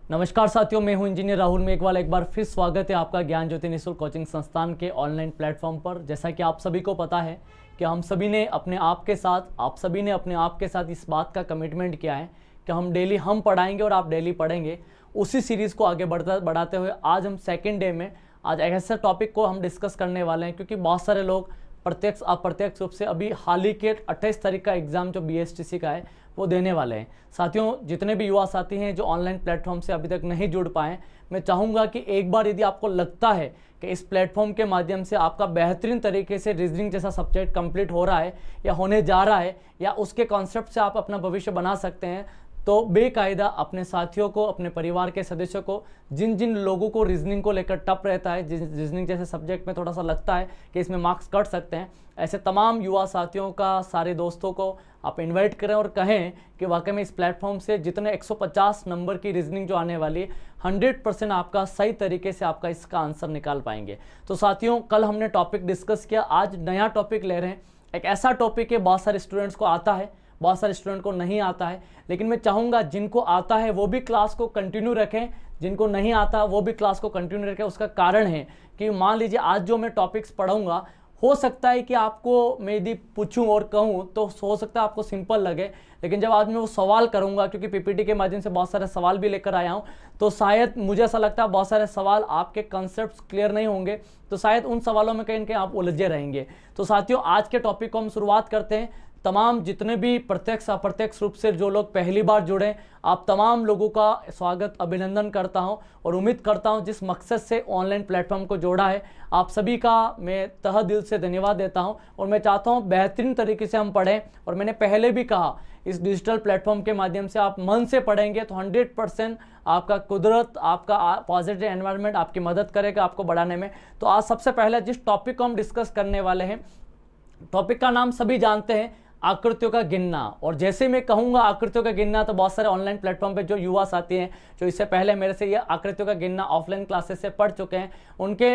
नमस्कार साथियों, मैं हूं इंजीनियर राहुल। में एक बार फिर स्वागत है आपका ज्ञान ज्योति निःशुल्क कोचिंग संस्थान के ऑनलाइन प्लेटफॉर्म पर। जैसा कि आप सभी को पता है कि आप सभी ने अपने आप के साथ इस बात का कमिटमेंट किया है कि हम डेली पढ़ाएंगे और आप डेली पढ़ेंगे। उसी सीरीज़ को आगे बढ़ाते हुए आज हम सेकेंड डे में आज ऐसे टॉपिक को हम डिस्कस करने वाले हैं, क्योंकि बहुत सारे लोग प्रत्यक्ष अप्रत्यक्ष रूप से अभी हाल ही के 28 तारीख का एग्ज़ाम जो BSTC का है वो देने वाले हैं। साथियों, जितने भी युवा साथी हैं जो ऑनलाइन प्लेटफॉर्म से अभी तक नहीं जुड़ पाए, मैं चाहूँगा कि एक बार यदि आपको लगता है कि इस प्लेटफॉर्म के माध्यम से आपका बेहतरीन तरीके से रीजनिंग जैसा सब्जेक्ट कंप्लीट हो रहा है या होने जा रहा है, या उसके कॉन्सेप्ट से आप अपना भविष्य बना सकते हैं, तो बेकायदा अपने साथियों को, अपने परिवार के सदस्यों को, जिन जिन लोगों को रीजनिंग को लेकर टफ रहता है, जिन रीजनिंग जैसे सब्जेक्ट में थोड़ा सा लगता है कि इसमें मार्क्स कट सकते हैं, ऐसे तमाम युवा साथियों का, सारे दोस्तों को आप इनवाइट करें और कहें कि वाकई में इस प्लेटफॉर्म से जितने 150 नंबर की रीजनिंग जो आने वाली है 100% आपका सही तरीके से आपका इसका आंसर निकाल पाएंगे। तो साथियों, कल हमने टॉपिक डिस्कस किया, आज नया टॉपिक ले रहे हैं। एक ऐसा टॉपिक है बहुत सारे स्टूडेंट्स को आता है, बहुत सारे स्टूडेंट को नहीं आता है, लेकिन मैं चाहूँगा जिनको आता है वो भी क्लास को कंटिन्यू रखें, जिनको नहीं आता वो भी क्लास को कंटिन्यू रखें। उसका कारण है कि मान लीजिए आज जो मैं टॉपिक्स पढ़ाऊँगा, हो सकता है कि आपको मैं यदि पूछूं और कहूं तो हो सकता है आपको सिंपल लगे, लेकिन जब आज मैं वो सवाल करूंगा, क्योंकि PPT के माध्यम से बहुत सारे सवाल भी लेकर आया हूं, तो शायद मुझे ऐसा लगता है बहुत सारे सवाल आपके कॉन्सेप्ट्स क्लियर नहीं होंगे, तो शायद उन सवालों में कहीं ना कहीं आप उलझे रहेंगे। तो साथियों, आज के टॉपिक को हम शुरुआत करते हैं। तमाम जितने भी प्रत्यक्ष अप्रत्यक्ष रूप से जो लोग पहली बार जुड़े, आप तमाम लोगों का स्वागत, अभिनंदन करता हूं और उम्मीद करता हूं जिस मकसद से ऑनलाइन प्लेटफॉर्म को जोड़ा है, आप सभी का मैं तहे दिल से धन्यवाद देता हूं। और मैं चाहता हूं बेहतरीन तरीके से हम पढ़ें, और मैंने पहले भी कहा इस डिजिटल प्लेटफॉर्म के माध्यम से आप मन से पढ़ेंगे तो 100% आपका कुदरत, आपका पॉजिटिव एनवायरनमेंट आपकी मदद करेगा आपको बढ़ाने में। तो आज सबसे पहले जिस टॉपिक को हम डिस्कस करने वाले हैं, टॉपिक का नाम सभी जानते हैं, आकृतियों का गिनना। और जैसे मैं कहूँगा आकृतियों का गिनना, तो बहुत सारे ऑनलाइन प्लेटफॉर्म पे जो युवा साथी हैं जो इससे पहले मेरे से ये आकृतियों का गिनना ऑफलाइन क्लासेस से पढ़ चुके हैं, उनके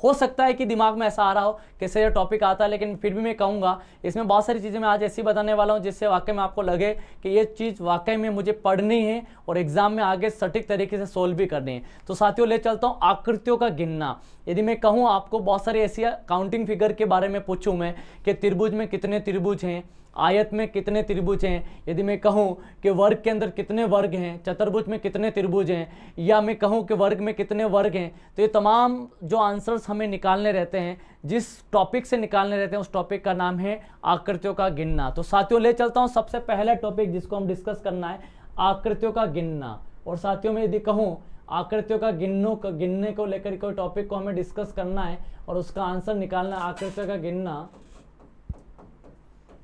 हो सकता है कि दिमाग में ऐसा आ रहा हो कि सर ये टॉपिक आता है, लेकिन फिर भी मैं कहूँगा इसमें बहुत सारी चीज़ें मैं आज ऐसी बताने वाला हूँ जिससे वाकई में आपको लगे कि ये चीज़ वाकई में मुझे पढ़नी है और एग्जाम में आगे सटीक तरीके से सोल्व भी करनी है। तो साथियों, ले चलता हूँ आकृतियों का गिनना। यदि मैं कहूँ आपको बहुत सारी ऐसी काउंटिंग फिगर के बारे में पूछूँ मैं कि त्रिभुज में कितने त्रिभुज हैं, आयत में कितने त्रिभुज हैं, यदि मैं कहूं कि वर्ग के अंदर कितने वर्ग हैं, चतुर्भुज में कितने त्रिभुज हैं, या मैं कहूं कि वर्ग में कितने वर्ग हैं, तो ये तमाम जो आंसर्स हमें निकालने रहते हैं, जिस टॉपिक से निकालने रहते हैं, उस टॉपिक का नाम है आकृतियों का गिनना। तो साथियों, ले चलता हूं सबसे पहला टॉपिक जिसको हम डिस्कस करना है, आकृतियों का गिनना। और साथियों, मैं यदि कहूँ आकृतियों का गिनने को लेकर कोई टॉपिक को हमें डिस्कस करना है और उसका आंसर निकालना, आकृतियों का गिनना,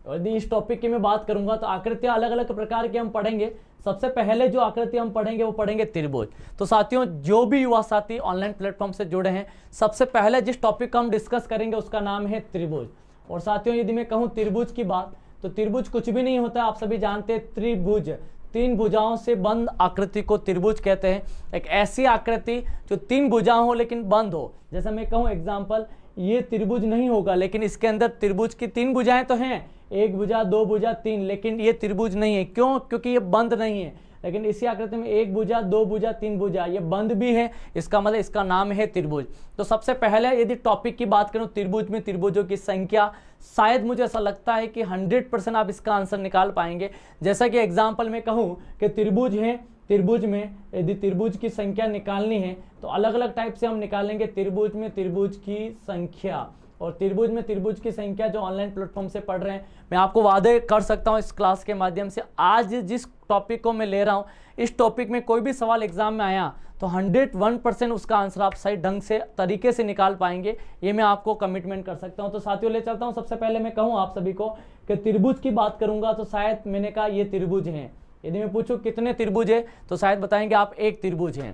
यदि इस टॉपिक की मैं बात करूंगा तो आकृतियां अलग अलग प्रकार की हम पढ़ेंगे। सबसे पहले जो आकृति हम पढ़ेंगे वो पढ़ेंगे त्रिभुज। तो साथियों, जो भी युवा साथी ऑनलाइन प्लेटफॉर्म से जुड़े हैं, सबसे पहले जिस टॉपिक का हम डिस्कस करेंगे उसका नाम है त्रिभुज। और साथियों, यदि मैं कहूँ त्रिभुज की बात, तो त्रिभुज कुछ भी नहीं होता, आप सभी जानते हैं। त्रिभुज, तीन भुजाओं से बंद आकृति को त्रिभुज कहते हैं। एक ऐसी आकृति जो तीन भुजाओं हो लेकिन बंद हो। जैसे मैं कहूँ एग्जाम्पल, ये त्रिभुज नहीं होगा, लेकिन इसके अंदर त्रिभुज की तीन भुजाएं तो हैं, एक भुजा, दो भुजा, तीन, लेकिन ये त्रिभुज नहीं है। क्यों? क्योंकि ये बंद नहीं है। लेकिन इसी आकृति में एक भुजा, दो भुजा, तीन भुजा, ये बंद भी है, इसका मतलब इसका नाम है त्रिभुज। तो सबसे पहले यदि टॉपिक की बात करूं, त्रिभुज में त्रिभुजों की संख्या, शायद मुझे ऐसा लगता है कि 100% आप इसका आंसर निकाल पाएंगे। जैसा कि एग्जाम्पल में कहूँ कि त्रिभुज है, त्रिभुज में यदि त्रिभुज की संख्या निकालनी है तो अलग अलग टाइप से हम निकालेंगे त्रिभुज में त्रिभुज की संख्या। और त्रिभुज में त्रिभुज की संख्या जो ऑनलाइन प्लेटफॉर्म से पढ़ रहे हैं, मैं आपको वादे कर सकता हूं इस क्लास के माध्यम से, आज जिस टॉपिक को मैं ले रहा हूं, इस टॉपिक में कोई भी सवाल एग्जाम में आया तो 101% उसका आंसर आप सही ढंग से तरीके से निकाल पाएंगे, ये मैं आपको कमिटमेंट कर सकता हूं। तो साथियों, ले चलता हूं सबसे पहले मैं कहूँ आप सभी को कि त्रिभुज की बात करूंगा तो शायद मैंने कहा ये त्रिभुज है। यदि मैं पूछूं कितने त्रिभुज है तो शायद बताएंगे आप एक त्रिभुज है।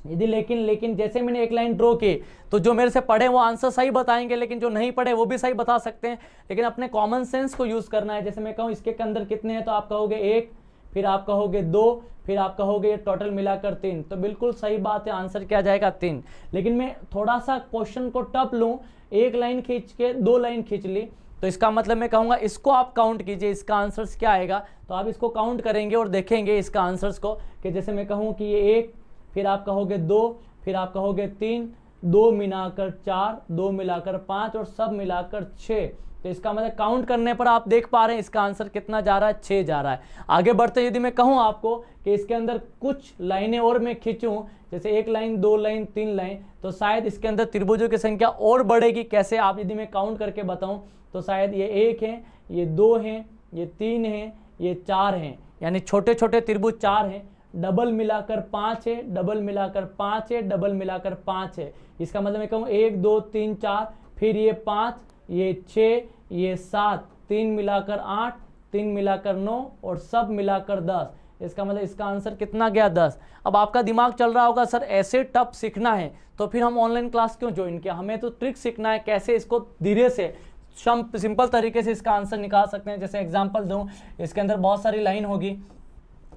यदि लेकिन जैसे मैंने एक लाइन ड्रॉ की तो जो मेरे से पढ़े वो आंसर सही बताएंगे, लेकिन जो नहीं पढ़े वो भी सही बता सकते हैं। लेकिन अपने कॉमन सेंस को यूज करना है। जैसे मैं कहूँ इसके अंदर कितने हैं तो आप कहोगे एक, फिर आप कहोगे दो, फिर आप कहोगे टोटल मिलाकर तीन, तो बिल्कुल सही बात है, आंसर क्या जाएगा तीन। लेकिन मैं थोड़ा सा क्वेश्चन को टफ लूँ, एक लाइन खींच के दो लाइन खींच ली, तो इसका मतलब मैं कहूँगा इसको आप काउंट कीजिए, इसका आंसर्स क्या आएगा। तो आप इसको काउंट करेंगे और देखेंगे इसका आंसर्स को कि जैसे मैं कहूँ कि ये एक, फिर आप कहोगे 2, फिर आप कहोगे 3, 2 मिलाकर 4, 2 मिलाकर 5 और सब मिलाकर 6। तो इसका मतलब काउंट करने पर आप देख पा रहे हैं इसका आंसर कितना जा रहा है, 6 जा रहा है। आगे बढ़ते यदि मैं कहूं आपको कि इसके अंदर कुछ लाइनें और मैं खींचूं, जैसे 1 लाइन, 2 लाइन, 3 लाइन, तो शायद इसके अंदर त्रिभुजों की संख्या और बढ़ेगी। कैसे, आप यदि मैं काउंट करके बताऊं तो शायद ये 1 है, ये 2 है, ये 3 है, ये 4 हैं, यानी छोटे छोटे त्रिभुज 4 हैं। डबल मिलाकर 5 है, डबल मिलाकर 5 है, डबल मिलाकर 5 है। इसका मतलब मैं कहूँ 1 2 3 4, फिर ये 5, ये 6, ये 7, 3 मिलाकर 8, 3 मिलाकर 9 और सब मिलाकर 10। इसका मतलब इसका आंसर कितना गया, 10। अब आपका दिमाग चल रहा होगा सर ऐसे टफ सीखना है तो फिर हम ऑनलाइन क्लास क्यों ज्वाइन किया, हमें तो ट्रिक सीखना है कैसे इसको धीरे से सिंपल तरीके से इसका आंसर निकाल सकते हैं। जैसे एग्जांपल दूं, इसके अंदर बहुत सारी लाइन होगी,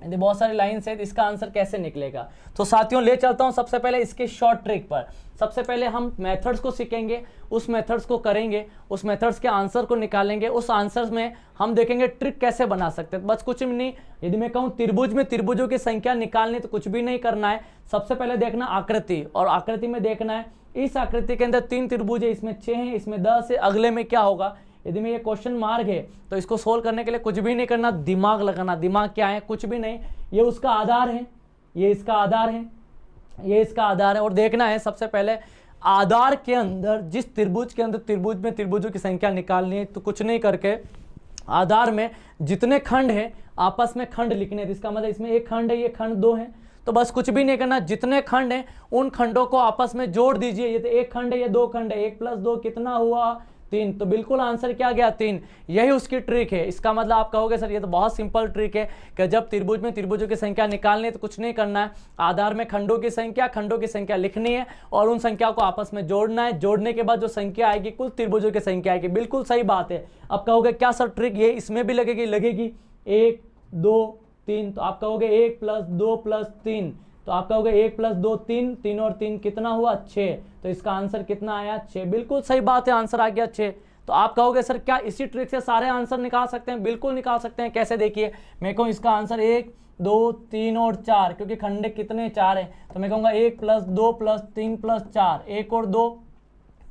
यदि बहुत सारी लाइन से इसका आंसर कैसे निकलेगा। तो साथियों ले चलता हूं सबसे पहले इसके शॉर्ट ट्रिक पर। सबसे पहले हम मेथड्स को सीखेंगे, उस मेथड्स को करेंगे, उस मेथड्स के आंसर को निकालेंगे, उस आंसर्स में हम देखेंगे ट्रिक कैसे बना सकते हैं। बस कुछ भी नहीं, यदि मैं कहूँ त्रिभुज में त्रिभुजों की संख्या निकालनी तो कुछ भी नहीं करना है। सबसे पहले देखना आकृति, और आकृति में देखना है इस आकृति के अंदर 3 त्रिभुज है, इसमें 6 है, इसमें 10 है, अगले में क्या होगा। यदि मैं ये क्वेश्चन मार्क है तो इसको सोल्व करने के लिए कुछ भी नहीं करना, दिमाग लगाना। दिमाग क्या है, कुछ भी नहीं, ये उसका आधार है, ये इसका आधार है, ये इसका आधार है। और देखना है सबसे पहले आधार के अंदर जिस त्रिभुज के अंदर त्रिभुज में त्रिभुजों की संख्या निकालनी है, तो कुछ नहीं करके आधार में जितने खंड है आपस में खंड लिखने। इसका मतलब इसमें एक खंड है, ये खंड 2 है, तो बस कुछ भी नहीं करना, जितने खंड हैं उन खंडों को आपस में जोड़ दीजिए। ये तो एक खंड है, ये 2 खंड है, 1 + 2 कितना हुआ, 3। तो बिल्कुल आंसर क्या गया, 3। यही उसकी ट्रिक है। इसका मतलब आप कहोगे सर ये तो बहुत सिंपल ट्रिक है कि जब त्रिभुज में त्रिभुजों की संख्या निकालनी है तो कुछ नहीं करना है, आधार में खंडों की संख्या लिखनी है और उन संख्या को आपस में जोड़ना है। जोड़ने के बाद जो संख्या आएगी कुल त्रिभुजों की संख्या आएगी। बिल्कुल सही बात है। अब कहोगे क्या सर ट्रिक ये इसमें भी लगेगी 1 2 3, तो आप कहोगे 1 + 2 + 3, तो आप कहोगे 1 + 2 3, 3 और 3 कितना हुआ, 6। तो इसका आंसर कितना आया, 6। बिल्कुल सही बात है, आंसर आ गया 6। तो आप कहोगे सर क्या इसी ट्रिक से सारे आंसर निकाल सकते हैं? बिल्कुल निकाल सकते हैं। कैसे, देखिए मैं कहूँ इसका आंसर 1 2 3 और 4, क्योंकि खंडे कितने 4 है, तो मैं कहूँगा 1 + 2 + 3 + 4, 1 और 2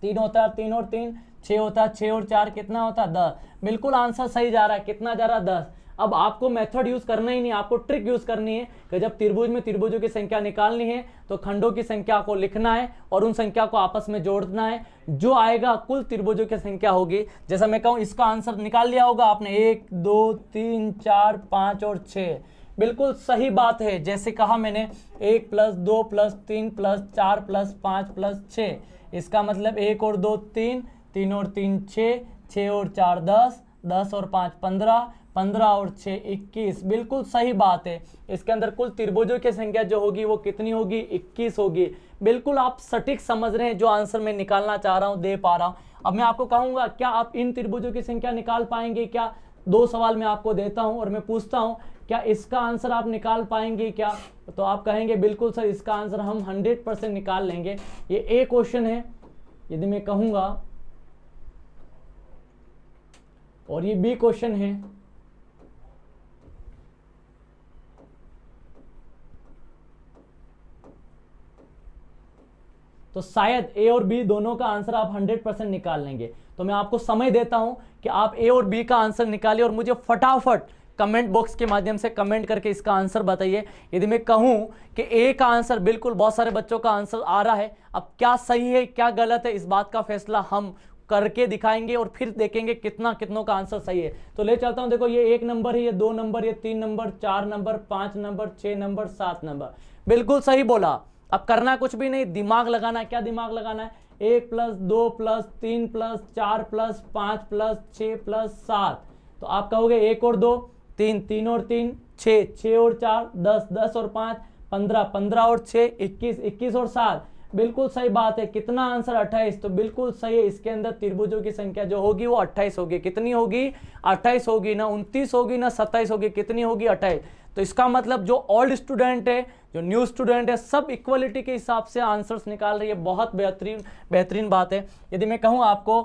3 होता है, 3 और 3 6 होता है, 6 और 4 कितना होता है, 10। बिल्कुल आंसर सही जा रहा है। कितना जा रहा है, 10। अब आपको मेथड यूज करना ही नहीं, आपको ट्रिक यूज करनी है कि जब त्रिभुज में त्रिभुजों की संख्या निकालनी है तो खंडों की संख्या को लिखना है और उन संख्या को आपस में जोड़ना है। जो आएगा कुल त्रिभुजों की संख्या होगी। जैसा मैं कहूं इसका आंसर निकाल लिया होगा आपने, 1 2 3 4 5 और 6। बिल्कुल सही बात है, जैसे कहा मैंने 1 + 2 + 3 + 4 + 5 + 6। इसका मतलब 1 और 2 3, 3 और 3 6, 6 और 4 10, 10 और 5 15, 15 और 6 21। बिल्कुल सही बात है। इसके अंदर कुल त्रिभुजों की संख्या जो होगी वो कितनी होगी, 21 होगी। बिल्कुल आप सटीक समझ रहे हैं जो आंसर मैं निकालना चाह रहा हूं, दे पा रहा हूं। अब मैं आपको कहूंगा क्या आप इन त्रिभुजों की संख्या निकाल पाएंगे क्या? 2 सवाल मैं आपको देता हूं और मैं पूछता हूं क्या इसका आंसर आप निकाल पाएंगे क्या? तो आप कहेंगे बिल्कुल सर इसका आंसर हम 100% निकाल लेंगे। ये ए क्वेश्चन है यदि मैं कहूंगा, और ये बी क्वेश्चन है, तो शायद ए और बी दोनों का आंसर आप 100% निकाल लेंगे। तो मैं आपको समय देता हूं कि आप ए और बी का आंसर निकालिए और मुझे फटाफट कमेंट बॉक्स के माध्यम से कमेंट करके इसका आंसर बताइए। यदि मैं कहूं कि ए का आंसर, बिल्कुल बहुत सारे बच्चों का आंसर आ रहा है, अब क्या सही है क्या गलत है इस बात का फैसला हम करके दिखाएंगे और फिर देखेंगे कितनों का आंसर सही है। तो ले चलता हूं, देखो ये 1 नंबर है, ये 2 नंबर, ये 3 number, 4 number, 5 number, 6 number, 7 number. बिल्कुल सही बोला। अब करना कुछ भी नहीं, दिमाग लगाना है। क्या दिमाग लगाना है, 1 + 2 + 3 + 4 + 5 + 6 + 7। तो आप कहोगे 1 और 2 3, 3 और 3 6, 6 और 4 10, 10 और 5 15, 15 और 6 21, 21 और 7। बिल्कुल सही बात है। कितना आंसर, 28। तो बिल्कुल सही है, इसके अंदर त्रिभुजों की संख्या जो होगी वो 28 होगी। कितनी होगी, 28 होगी, ना 29 होगी ना 27 होगी, कितनी होगी, 28। तो इसका मतलब जो ओल्ड स्टूडेंट है, जो न्यू स्टूडेंट है, सब इक्वलिटी के हिसाब से आंसर्स निकाल रही है। बहुत बेहतरीन बात है। यदि मैं कहूँ आपको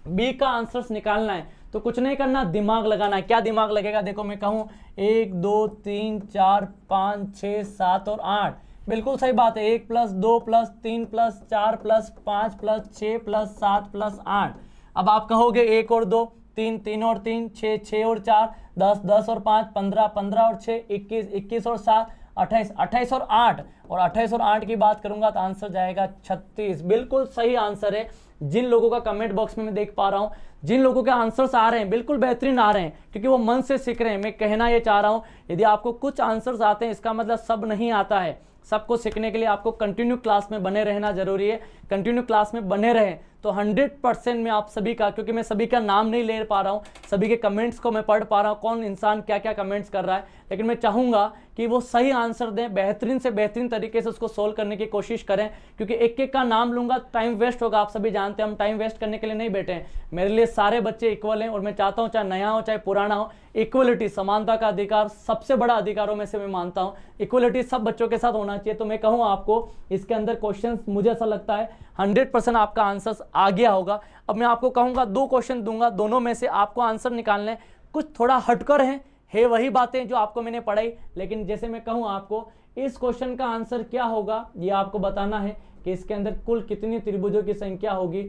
बी का आंसर्स निकालना है तो कुछ नहीं करना, दिमाग लगाना है। क्या दिमाग लगेगा, देखो मैं कहूँ 1 2 3 4 5 6 7 और 8, बिल्कुल सही बात है। 1 + 2 + 3 + 4 + 5 + 6 + 7 + 8। अब आप कहोगे 1 और 2 3, 3 और 3 6, 6 और 4 10, 10 और 5 15, 15 और 6 21, 21 और 7 28, 28 और 8, और 28 और 8 की बात करूंगा तो आंसर जाएगा 36। बिल्कुल सही आंसर है। जिन लोगों का कमेंट बॉक्स में मैं देख पा रहा हूं, जिन लोगों के आंसर्स आ रहे हैं बिल्कुल बेहतरीन आ रहे हैं, क्योंकि वो मन से सीख रहे हैं। मैं कहना ये चाह रहा हूं, यदि आपको कुछ आंसर्स आते हैं इसका मतलब सब नहीं आता है। सबको सीखने के लिए आपको कंटिन्यू क्लास में बने रहना जरूरी है। कंटिन्यू क्लास में बने रहें तो 100% में आप सभी का, क्योंकि मैं सभी का नाम नहीं ले पा रहा हूँ, सभी के कमेंट्स को मैं पढ़ पा रहा हूँ, कौन इंसान क्या क्या कमेंट्स कर रहा है, लेकिन मैं चाहूँगा कि वो सही आंसर दें, बेहतरीन से बेहतरीन तरीके से उसको सोल्व करने की कोशिश करें, क्योंकि एक एक का नाम लूंगा टाइम वेस्ट होगा। आप सभी जानते हैं हम टाइम वेस्ट करने के लिए नहीं बैठे हैं। मेरे लिए सारे बच्चे इक्वल हैं और मैं चाहता हूँ चाहे नया हो चाहे पुराना हो, इक्वलिटी, समानता का अधिकार सबसे बड़ा अधिकारों में से मैं मानता हूँ। इक्वलिटी सब बच्चों के साथ होना चाहिए। तो मैं कहूँ आपको इसके अंदर क्वेश्चन मुझे ऐसा लगता है 100% आपका आंसर आ गया होगा। अब मैं आपको कहूँगा 2 क्वेश्चन दूंगा, दोनों में से आपको आंसर निकालने। कुछ थोड़ा हटकर है वही बातें जो आपको मैंने पढ़ाई, लेकिन जैसे मैं कहूँ आपको इस क्वेश्चन का आंसर क्या होगा ये आपको बताना है कि इसके अंदर कुल कितनी त्रिभुजों की संख्या होगी।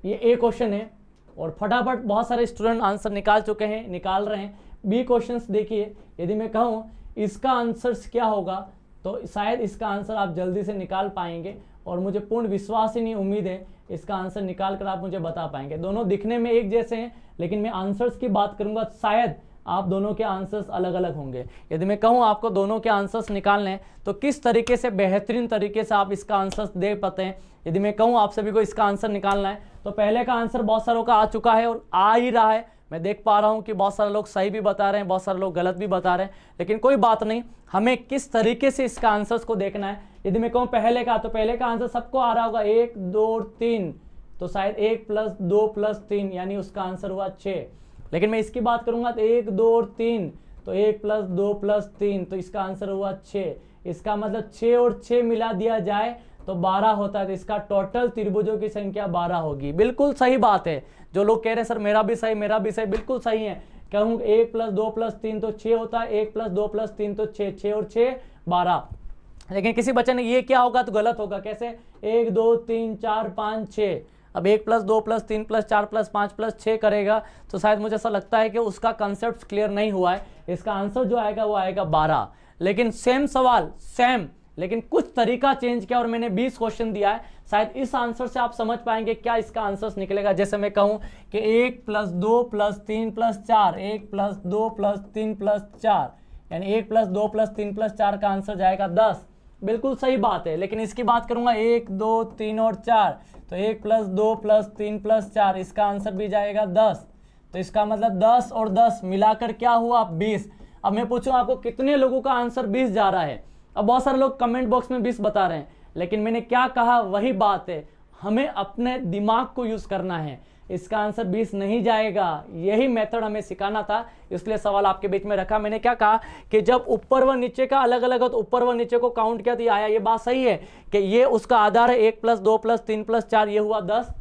ये ए क्वेश्चन है और फटाफट बहुत सारे स्टूडेंट आंसर निकाल चुके हैं, निकाल रहे हैं। बी क्वेश्चंस देखिए, यदि मैं कहूँ इसका आंसर क्या होगा तो शायद इसका आंसर आप जल्दी से निकाल पाएंगे, और मुझे पूर्ण विश्वास ही नहीं, उम्मीद है इसका आंसर निकाल कर आप मुझे बता पाएंगे। दोनों दिखने में एक जैसे हैं, लेकिन मैं आंसर्स की बात करूंगा शायद आप दोनों के आंसर्स अलग अलग होंगे। यदि मैं कहूं आपको दोनों के आंसर्स निकालने तो किस तरीके से बेहतरीन तरीके से आप इसका आंसर दे पाते हैं। यदि मैं कहूं आप सभी को इसका आंसर निकालना है तो पहले का आंसर बहुत सारों का आ चुका है और आ ही रहा है। मैं देख पा रहा हूं कि बहुत सारे लोग सही भी बता रहे हैं, बहुत सारे लोग गलत भी बता रहे हैं, लेकिन कोई बात नहीं, हमें किस तरीके से इसका आंसर्स को देखना है। यदि मैं कहूँ पहले का, तो पहले का आंसर सबको आ रहा होगा 1 2 3, तो शायद 1 + 2 + 3 यानी उसका आंसर हुआ 6। लेकिन मैं इसकी बात करूंगा तो 1 2 और 3, तो 1 + 2 + 3, तो इसका आंसर हुआ 6। इसका मतलब 6 और 6 मिला दिया जाए तो 12 होता है, तो इसका टोटल त्रिभुजों की संख्या 12 होगी। बिल्कुल सही बात है। जो लोग कह रहे हैं सर मेरा भी सही, मेरा भी सही, बिल्कुल सही है। कहूँ 1 + 2 + 3 तो 6 होता है, 1 + 2 + 3 तो 6, 6 और 6 12। लेकिन किसी बच्चे ने ये क्या होगा तो गलत होगा। कैसे? 1 2 3 4 5 6। अब 1 + 2 + 3 + 4 + 5 + 6 करेगा तो शायद मुझे ऐसा लगता है कि उसका कंसेप्ट क्लियर नहीं हुआ है। इसका आंसर जो आएगा वो आएगा 12। लेकिन सेम सवाल, सेम, लेकिन कुछ तरीका चेंज किया और मैंने 20 क्वेश्चन दिया है। शायद इस आंसर से आप समझ पाएंगे क्या इसका आंसर निकलेगा। जैसे मैं कहूं कि 1 + 2 + 3 + 4, 1 + 2 + 3 + 4, यानी 1 + 2 + 3 + 4 का आंसर जाएगा 10। बिल्कुल सही बात है। लेकिन इसकी बात करूंगा 1 2 3 और 4, तो 1 + 2 + 3 + 4, इसका आंसर भी जाएगा 10। तो इसका मतलब 10 और 10 मिलाकर क्या हुआ? 20। अब मैं पूछूं आपको कितने लोगों का आंसर 20 जा रहा है? अब बहुत सारे लोग कमेंट बॉक्स में 20 बता रहे हैं, लेकिन मैंने क्या कहा वही बात है, हमें अपने दिमाग को यूज करना है। इसका आंसर 20 नहीं जाएगा, यही मेथड हमें सिखाना था, इसलिए सवाल आपके बीच में रखा। मैंने क्या कहा कि जब ऊपर व नीचे का अलग अलग हो तो ऊपर व नीचे को काउंट किया तो ये आया। ये बात सही है कि ये उसका आधार है। 1 + 2 + 3 + 4, ये हुआ 10।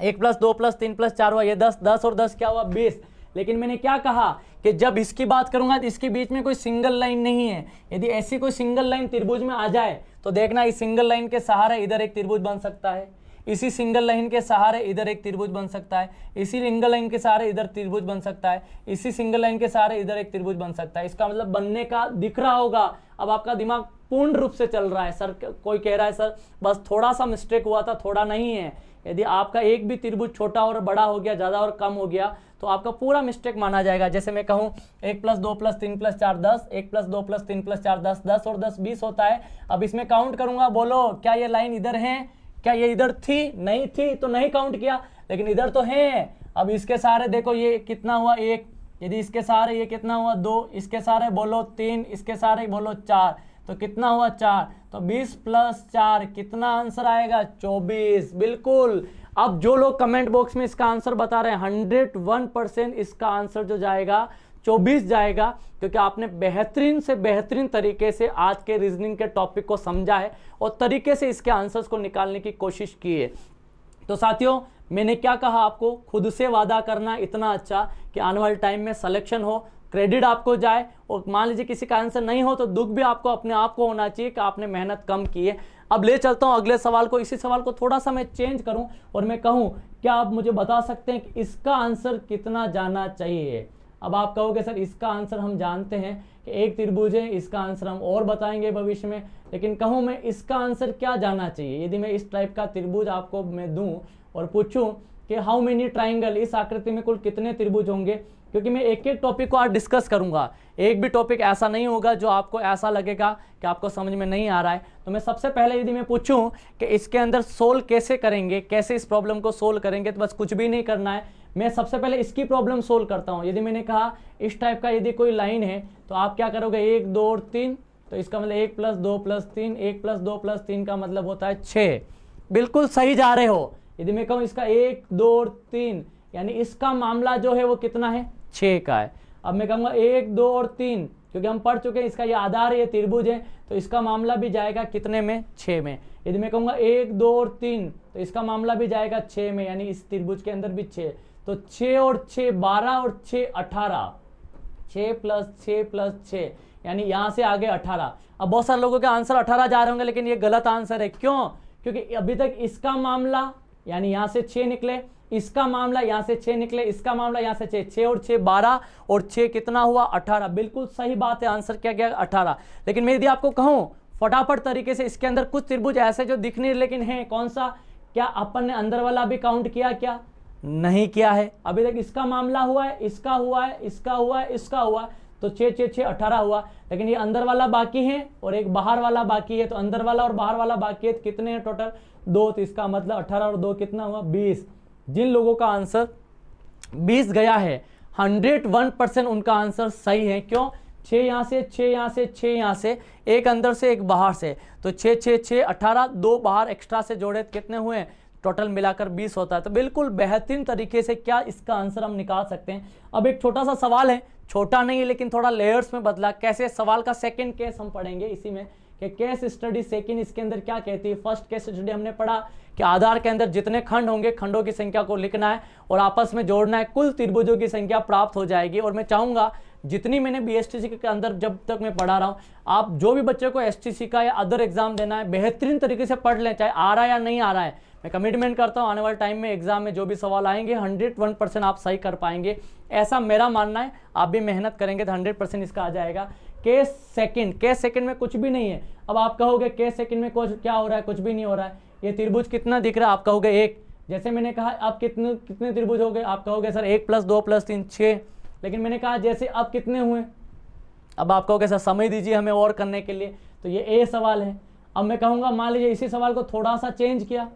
1 + 2 + 3 + 4 हुआ ये 10। 10 और 10 क्या हुआ? 20। लेकिन मैंने क्या कहा कि जब इसकी बात करूंगा तो इसके बीच में कोई सिंगल लाइन नहीं है। यदि ऐसी कोई सिंगल लाइन त्रिभुज में आ जाए तो देखना इस सिंगल लाइन के सहारे इधर एक त्रिभुज बन सकता है, इसी सिंगल लाइन के सहारे इधर एक त्रिभुज बन सकता है, इसी सिंगल लाइन के सहारे इधर त्रिभुज बन सकता है, इसी सिंगल लाइन के सहारे इधर एक त्रिभुज बन सकता है। इसका मतलब बनने का दिख रहा होगा। अब आपका दिमाग पूर्ण रूप से चल रहा है। सर कोई कह रहा है सर बस थोड़ा सा मिस्टेक हुआ था, थोड़ा नहीं है। यदि आपका एक भी त्रिभुज छोटा और बड़ा हो गया, ज़्यादा और कम हो गया, तो आपका पूरा मिस्टेक माना जाएगा। जैसे मैं कहूँ 1 + 2 + 3 + 4 10, 1 + 2 + 3 + 4 10, 10 और 10 20 होता है। अब इसमें काउंट करूंगा, बोलो क्या ये लाइन इधर है? क्या ये इधर थी? नहीं थी तो नहीं काउंट किया, लेकिन इधर तो है। अब इसके सहारे देखो ये कितना हुआ? 1। यदि इसके सहारे ये कितना हुआ? 2। इसके सहारे बोलो 3, इसके सहारे बोलो 4, तो कितना हुआ? 4। तो 20 + 4 कितना आंसर आएगा? 24। बिल्कुल। अब जो लोग कमेंट बॉक्स में इसका आंसर बता रहे हैं 101% इसका आंसर जो जाएगा 24 जाएगा, क्योंकि आपने बेहतरीन से बेहतरीन तरीके से आज के रीजनिंग के टॉपिक को समझा है और तरीके से इसके आंसर्स को निकालने की कोशिश की है। तो साथियों मैंने क्या कहा आपको? खुद से वादा करना इतना अच्छा कि आने वाले टाइम में सिलेक्शन हो, क्रेडिट आपको जाए, और मान लीजिए किसी का आंसर नहीं हो तो दुख भी आपको अपने आप को होना चाहिए कि आपने मेहनत कम की है। अब ले चलता हूं अगले सवाल को। इसी सवाल को थोड़ा सा मैं चेंज करूं और मैं कहूं क्या आप मुझे बता सकते हैं कि इसका आंसर कितना जाना चाहिए। अब आप कहोगे सर इसका आंसर हम जानते हैं कि एक त्रिभुज है, इसका आंसर हम और बताएंगे भविष्य में, लेकिन कहूं मैं इसका आंसर क्या जाना चाहिए। यदि मैं इस टाइप का त्रिभुज आपको मैं दूं और पूछूं कि हाउ मेनी ट्राइंगल, इस आकृति में कुल कितने त्रिभुज होंगे, क्योंकि मैं एक एक टॉपिक को आज डिस्कस करूंगा, एक भी टॉपिक ऐसा नहीं होगा जो आपको ऐसा लगेगा कि आपको समझ में नहीं आ रहा है। तो मैं सबसे पहले यदि मैं पूछूं कि इसके अंदर सोल्व कैसे करेंगे, कैसे इस प्रॉब्लम को सोल्व करेंगे, तो बस कुछ भी नहीं करना है, मैं सबसे पहले इसकी प्रॉब्लम सोल्व करता हूं। यदि मैंने कहा इस टाइप का यदि कोई लाइन है तो आप क्या करोगे 1 2 और 3, तो इसका मतलब 1 + 2 + 3, 1 + 2 + 3 का मतलब होता है 6। बिल्कुल सही जा रहे हो। यदि मैं कहूँ इसका 1 2 और 3, यानी इसका मामला जो है वो कितना है, 6 का है। अब मैं कहूँगा 1 2 और 3, क्योंकि हम पढ़ चुके हैं इसका ये आधार है, ये त्रिभुज है, तो इसका मामला भी जाएगा कितने में, 6 में। यदि मैं कहूँगा 1 2 और 3, तो इसका मामला भी जाएगा 6 में, यानी इस त्रिभुज के अंदर भी 6। तो 6 और 6 12 और 6 18, 6 + 6 + 6, यानी यहाँ से आगे 18। अब बहुत सारे लोगों के आंसर 18 जा रहे होंगे, लेकिन ये गलत आंसर है। क्यों? क्योंकि अभी तक इसका मामला यानी यहाँ से 6 निकले, इसका मामला यहाँ से 6 निकले, इसका मामला यहाँ से 6, 6 और 6 12 और 6 कितना हुआ 18। बिल्कुल सही बात है, आंसर क्या गया 18। लेकिन मैं यदि आपको कहूँ फटाफट तरीके से, इसके अंदर कुछ त्रिभुज ऐसे जो दिख नहीं लेकिन है, कौन सा, क्या अपन ने अंदर वाला भी काउंट किया, क्या नहीं किया है? अभी तक इसका मामला हुआ है, इसका हुआ है, इसका हुआ है, इसका हुआ है, तो 6 6 6 18 हुआ। लेकिन ये अंदर वाला बाकी है और एक बाहर वाला बाकी है, तो अंदर वाला और बाहर वाला बाकी है, तो कितने हैं टोटल 2, तो इसका मतलब 18 और 2 कितना हुआ 20। जिन लोगों का आंसर 20 गया है 101% उनका आंसर सही है। क्यों? 6 यहाँ से, 6 यहाँ से, 6 यहाँ से, एक अंदर से एक बाहर से, तो 6 6 6 18, 2 बाहर एक्स्ट्रा से जोड़े तो कितने हुए, टोटल मिलाकर 20 होता है। तो बिल्कुल बेहतरीन तरीके से क्या इसका आंसर हम निकाल सकते हैं। अब एक छोटा सा सवाल है, छोटा नहीं है लेकिन थोड़ा लेयर्स में बदला। कैसे? सवाल का सेकंड केस हम पढ़ेंगे इसी में, कि केस स्टडी सेकंड इसके अंदर क्या कहती है। फर्स्ट केस स्टडी हमने पढ़ा कि आधार के अंदर जितने खंड होंगे, खंडों की संख्या को लिखना है और आपस में जोड़ना है, कुल त्रिभुजों की संख्या प्राप्त हो जाएगी। और मैं चाहूंगा जितनी मैंने BSTC के अंदर जब तक मैं पढ़ा रहा हूँ, आप जो भी बच्चे को STC का या अदर एग्जाम देना है बेहतरीन तरीके से पढ़ लें, चाहे आ रहा है या नहीं आ रहा है। मैं कमिटमेंट करता हूँ आने वाले टाइम में एग्जाम में जो भी सवाल आएंगे 101% आप सही कर पाएंगे, ऐसा मेरा मानना है। आप भी मेहनत करेंगे तो 100% इसका आ जाएगा। केस सेकंड में कुछ भी नहीं है। अब आप कहोगे केस सेकंड में कुछ क्या हो रहा है, कुछ भी नहीं हो रहा है। ये त्रिभुज कितना दिख रहा है, आप कहोगे 1। जैसे मैंने कहा अब कितने त्रिभुज हो गए, आप कहोगे सर 1 + 2 + 3 6। लेकिन मैंने कहा जैसे अब कितने हुए, अब आप कहोगे सर समय दीजिए हमें और करने के लिए, तो ये A सवाल है। अब मैं कहूँगा मान लीजिए इसी सवाल को थोड़ा सा चेंज किया,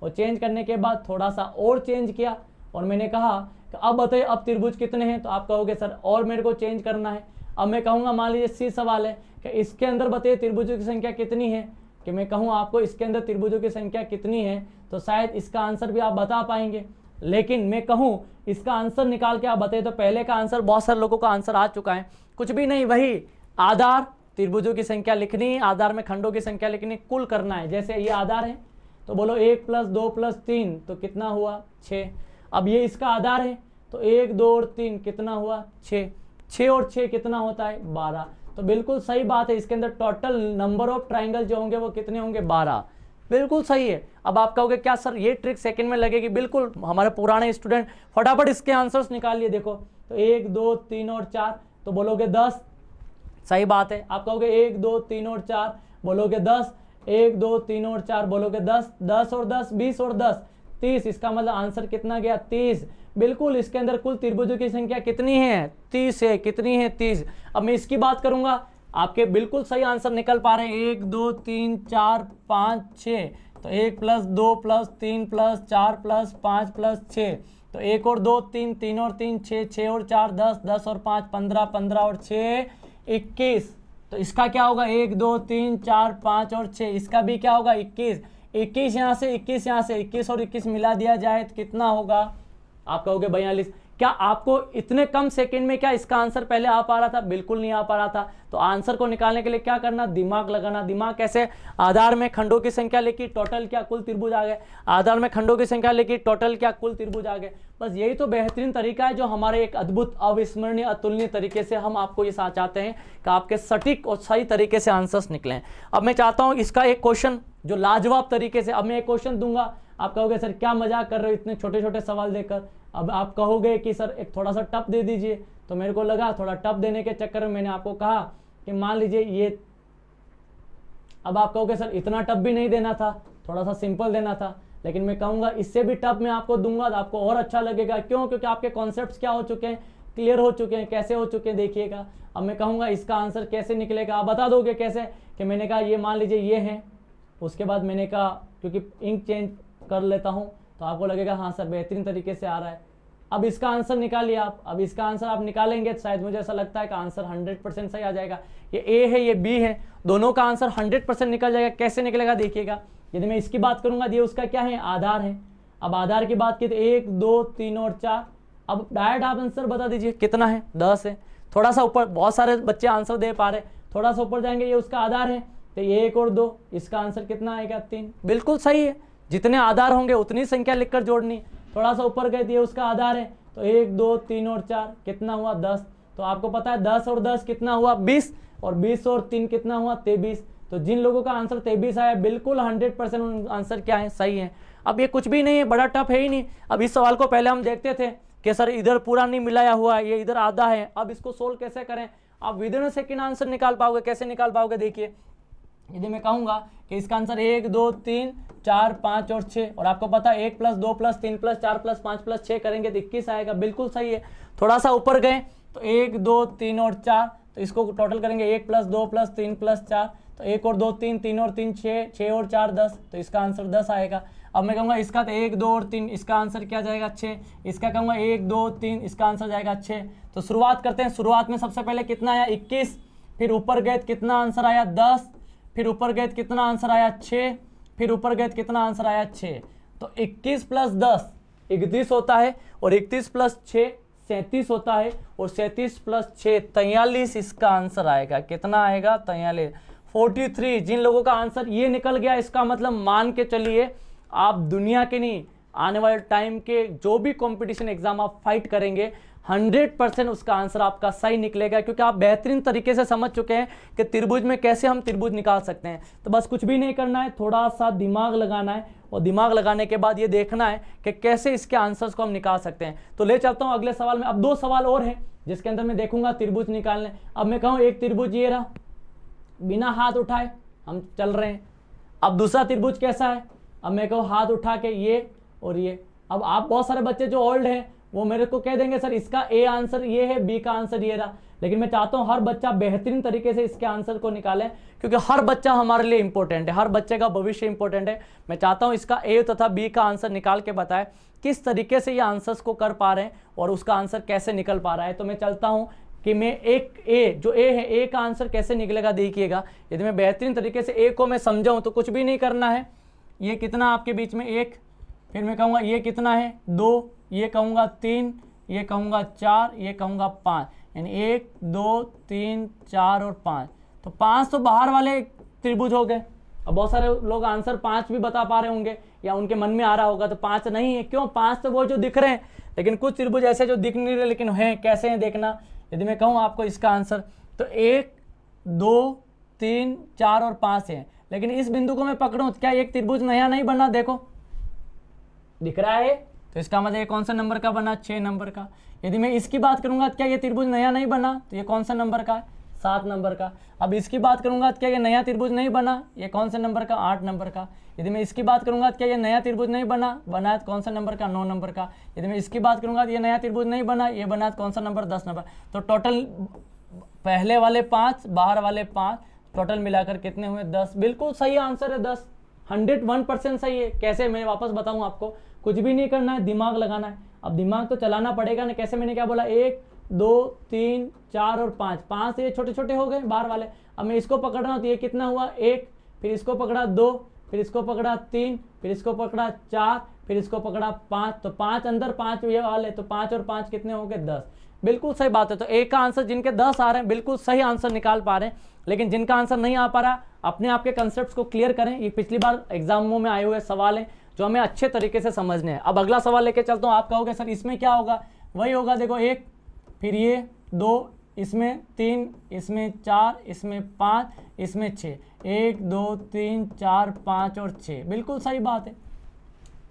और चेंज करने के बाद थोड़ा सा और चेंज किया, और मैंने कहा कि अब बताइए अब त्रिभुज कितने हैं, तो आप कहोगे सर और मेरे को चेंज करना है। अब मैं कहूँगा मान लीजिए C सवाल है कि इसके अंदर बताइए त्रिभुजों की संख्या कितनी है, कि मैं कहूँ आपको इसके अंदर त्रिभुजों की संख्या कितनी है, तो शायद इसका आंसर भी आप बता पाएंगे। लेकिन मैं कहूँ इसका आंसर निकाल के आप बताइए, तो पहले का आंसर बहुत सारे लोगों का आंसर आ चुका है। कुछ भी नहीं, वही आधार त्रिभुजों की संख्या लिखनी है, आधार में खंडों की संख्या लिखनी, कुल करना है। जैसे ये आधार है तो बोलो 1 + 2 + 3, तो कितना हुआ 6। अब ये इसका आधार है तो 1 2 और 3 कितना हुआ 6, 6 और 6 कितना होता है 12। तो बिल्कुल सही बात है, इसके अंदर टोटल नंबर ऑफ ट्राइंगल जो होंगे वो कितने होंगे 12। बिल्कुल सही है। अब आप कहोगे क्या सर ये ट्रिक सेकंड में लगेगी, बिल्कुल। हमारे पुराने स्टूडेंट फटाफट इसके आंसर्स निकाल लिए। देखो तो 1 2 3 और 4, तो बोलोगे 10। सही बात है। आप कहोगे 1 2 3 और 4, बोलोगे 10। 1 2 3 और 4 बोलोगे 10, 10 और 10 20 और 10 30। इसका मतलब आंसर कितना गया 30। बिल्कुल इसके अंदर कुल त्रिभुजों की संख्या कितनी है 30 है। कितनी है 30। अब मैं इसकी बात करूंगा, आपके बिल्कुल सही आंसर निकल पा रहे हैं 1 2 3 4 5 6, तो 1 + 2 + 3 + 4 + 5 + 6, तो 1 और 2 3, 3 और 3 6, 6 और 4 10, 10 और 5 15, 15 और 6 21। तो इसका क्या होगा 1 2 3 4 5 और 6, इसका भी क्या होगा 21। 21 यहाँ से 21 यहाँ से 21 और 21 मिला दिया जाए तो कितना होगा, आप कहोगे 42। क्या आपको इतने कम सेकंड में क्या इसका आंसर पहले आ पा रहा था? बिल्कुल नहीं आ पा रहा था। तो आंसर को निकालने के लिए क्या करना? दिमाग लगाना। दिमाग कैसे? आधार में खंडों की संख्या लिखी, टोटल क्या? कुल त्रिभुज आ गए। आधार में खंडों की संख्या लिखी, टोटल क्या? कुल त्रिभुज आ गए। बस यही तो बेहतरीन तरीका है जो हमारे एक अद्भुत, अविस्मरणीय, अतुलनीय तरीके से हम आपको ये चाहते हैं कि आपके सटीक और सही तरीके से आंसर्स निकलें। अब मैं चाहता हूँ इसका एक क्वेश्चन जो लाजवाब तरीके से, अब मैं एक क्वेश्चन दूंगा, आप कहोगे सर क्या मजाक कर रहे हो इतने छोटे छोटे सवाल देकर। अब आप कहोगे कि सर एक थोड़ा सा टफ दे दीजिए, तो मेरे को लगा थोड़ा टफ देने के चक्कर में मैंने आपको कहा कि मान लीजिए ये, अब आप कहोगे सर इतना टफ भी नहीं देना था, थोड़ा सा सिंपल देना था। लेकिन मैं कहूँगा इससे भी टफ मैं आपको दूंगा तो आपको और अच्छा लगेगा। क्यों? क्योंकि आपके कॉन्सेप्ट्स क्या हो चुके हैं? क्लियर हो चुके हैं। कैसे हो चुके हैं देखिएगा। अब मैं कहूँगा इसका आंसर कैसे निकलेगा, आप बता दोगे कैसे? कि मैंने कहा ये मान लीजिए ये है, उसके बाद मैंने कहा क्योंकि इंक चेंज कर लेता हूँ तो आपको लगेगा हाँ सर बेहतरीन तरीके से आ रहा है। अब इसका आंसर निकालिए आप। अब इसका आंसर आप निकालेंगे शायद मुझे ऐसा लगता है कि आंसर 100% सही आ जाएगा। ये ए है, ये बी है, दोनों का आंसर 100% निकल जाएगा। कैसे निकलेगा देखिएगा। यदि मैं इसकी बात करूंगा, ये उसका क्या है? आधार है। अब आधार की बात की तो 1 2 3 और 4। अब डायरेक्ट आप आंसर बता दीजिए कितना है? 10 है। थोड़ा सा ऊपर, बहुत सारे बच्चे आंसर दे पा रहे, थोड़ा सा ऊपर जाएंगे, ये उसका आधार है तो ये 1 और 2, इसका आंसर कितना आएगा? 3। बिल्कुल सही है। जितने आधार होंगे उतनी संख्या लिखकर जोड़नी। थोड़ा सा ऊपर गए तो ये उसका आधार है तो 1 2 3 और 4 कितना हुआ? 10। तो आपको पता है 10 और 10 कितना हुआ? 20। और 20 और 3 कितना हुआ? 23। तो जिन लोगों का आंसर 23 आया बिल्कुल 100% आंसर क्या है? सही है। अब ये कुछ भी नहीं है, बड़ा टफ है ही नहीं। अब इस सवाल को पहले हम देखते थे कि सर इधर पूरा नहीं मिलाया हुआ है, ये इधर आधा है। अब इसको सोल्व कैसे करें? आप with in a second answer निकाल पाओगे। कैसे निकाल पाओगे देखिए। यदि मैं कहूँगा कि इसका आंसर 1 2 3 4 5 और 6, और आपको पता है 1 + 2 + 3 + 4 + 5 + 6 करेंगे तो 21 आएगा। बिल्कुल सही है। थोड़ा सा ऊपर गए तो 1 2 3 और 4, तो इसको टोटल करेंगे 1 + 2 + 3 + 4, तो 1 और 2 3, 3 और 3 6, 6 और 4 10, तो इसका आंसर 10 आएगा। अब मैं कहूँगा इसका तो 1 2 और 3, इसका आंसर क्या जाएगा? 6। इसका कहूँगा 1 2 3, इसका आंसर जाएगा 6। तो शुरुआत करते हैं। शुरुआत में सबसे पहले कितना आया? 21। फिर ऊपर गए तो कितना आंसर आया? 10। फिर ऊपर गए तो कितना आंसर आया? 6। फिर ऊपर गए तो कितना आंसर आया? 6। तो 21 + 10 31 होता है, और 31 + 6 37 होता है, और 37 + 6 43, इसका आंसर आएगा। कितना आएगा? 43 43। जिन लोगों का आंसर ये निकल गया, इसका मतलब मान के चलिए आप दुनिया के नहीं, आने वाले टाइम के जो भी कंपटीशन एग्जाम आप फाइट करेंगे 100% उसका आंसर आपका सही निकलेगा, क्योंकि आप बेहतरीन तरीके से समझ चुके हैं कि त्रिभुज में कैसे हम त्रिभुज निकाल सकते हैं। तो बस कुछ भी नहीं करना है, थोड़ा सा दिमाग लगाना है, और दिमाग लगाने के बाद ये देखना है कि कैसे इसके आंसर्स को हम निकाल सकते हैं। तो ले चलता हूँ अगले सवाल में। अब 2 सवाल और हैं जिसके अंदर मैं देखूंगा त्रिभुज निकालने। अब मैं कहूँ एक त्रिभुज ये रहा, बिना हाथ उठाए हम चल रहे हैं। अब दूसरा त्रिभुज कैसा है? अब मैं कहूँ हाथ उठा के ये और ये। अब आप बहुत सारे बच्चे जो ओल्ड हैं वो मेरे को कह देंगे सर इसका ए आंसर ये है, बी का आंसर ये रहा। लेकिन मैं चाहता हूं हर बच्चा बेहतरीन तरीके से इसके आंसर को निकाले, क्योंकि हर बच्चा हमारे लिए इंपॉर्टेंट है, हर बच्चे का भविष्य इंपॉर्टेंट है। मैं चाहता हूं इसका ए तथा बी का आंसर निकाल के बताए किस तरीके से ये आंसर्स को कर पा रहे हैं और उसका आंसर कैसे निकल पा रहा है। तो मैं चलता हूं कि मैं एक ए जो ए है, ए का आंसर कैसे निकलेगा देखिएगा। यदि मैं बेहतरीन तरीके से ए को मैं समझाऊं तो कुछ भी नहीं करना है। ये कितना आपके बीच में 1, फिर मैं कहूँगा ये कितना है 2, ये कहूँगा 3, ये कहूँगा 4, ये कहूँगा 5, यानी 1 2 3 4 और 5। तो 5 तो बाहर वाले त्रिभुज हो गए। अब बहुत सारे लोग आंसर 5 भी बता पा रहे होंगे या उनके मन में आ रहा होगा, तो 5 नहीं है। क्यों? 5 तो वो जो दिख रहे हैं, लेकिन कुछ त्रिभुज ऐसे जो दिख नहीं रहे लेकिन हैं। कैसे हैं देखना। यदि मैं कहूँ आपको इसका आंसर, तो 1 2 3 4 और 5 है, लेकिन इस बिंदु को मैं पकड़ूं तो क्या एक त्रिभुज नया नहीं बना? देखो दिख रहा है, तो इसका मतलब ये कौन सा नंबर का बना? 6 नंबर का। यदि मैं इसकी बात करूंगा तो क्या ये त्रिभुज नया नहीं बना? तो ये कौन सा नंबर का है? 7 नंबर का। अब इसकी बात करूंगा तो क्या ये नया त्रिभुज नहीं बना? ये कौन सा नंबर का? 8 नंबर का। यदि मैं इसकी बात करूंगा तो क्या ये नया त्रिभुज नहीं बना? बना है तो कौन सा नंबर का? 9 नंबर का। यदि मैं इसकी बात करूंगा तो ये नया त्रिभुज नहीं बना, ये बना तो कौन सा नंबर? 10 नंबर। तो टोटल पहले वाले 5, बाहर वाले 5, टोटल मिलाकर कितने हुए? 10। बिल्कुल सही आंसर है 10, 101% सही है। कैसे? मैं वापस बताऊं आपको, कुछ भी नहीं करना है, दिमाग लगाना है। अब दिमाग तो चलाना पड़ेगा ना। कैसे? मैंने क्या बोला? 1 2 3 4 और 5, 5 ये छोटे छोटे हो गए बाहर वाले। अब मैं इसको पकड़ रहा हूँ तो ये कितना हुआ? 1, फिर इसको पकड़ा 2, फिर इसको पकड़ा 3, फिर इसको पकड़ा 4, फिर इसको पकड़ा 5, तो 5 अंदर 5 ये वाले, तो 5 और 5 कितने हो गए 10। बिल्कुल सही बात है। तो एक का आंसर जिनके 10 आ रहे हैं बिल्कुल सही आंसर निकाल पा रहे हैं, लेकिन जिनका आंसर नहीं आ पा रहा अपने आप के कंसेप्ट को क्लियर करें। ये पिछली बार एग्जामों में आए हुए सवाल हैं जो हमें अच्छे तरीके से समझने हैं। अब अगला सवाल लेके चलता हूँ। आप कहोगे सर इसमें क्या होगा, वही होगा, देखो 1, फिर ये 2, इसमें 3, इसमें 4, इसमें 5, इसमें 6, 1 2 3 4 5 और 6, बिल्कुल सही बात है।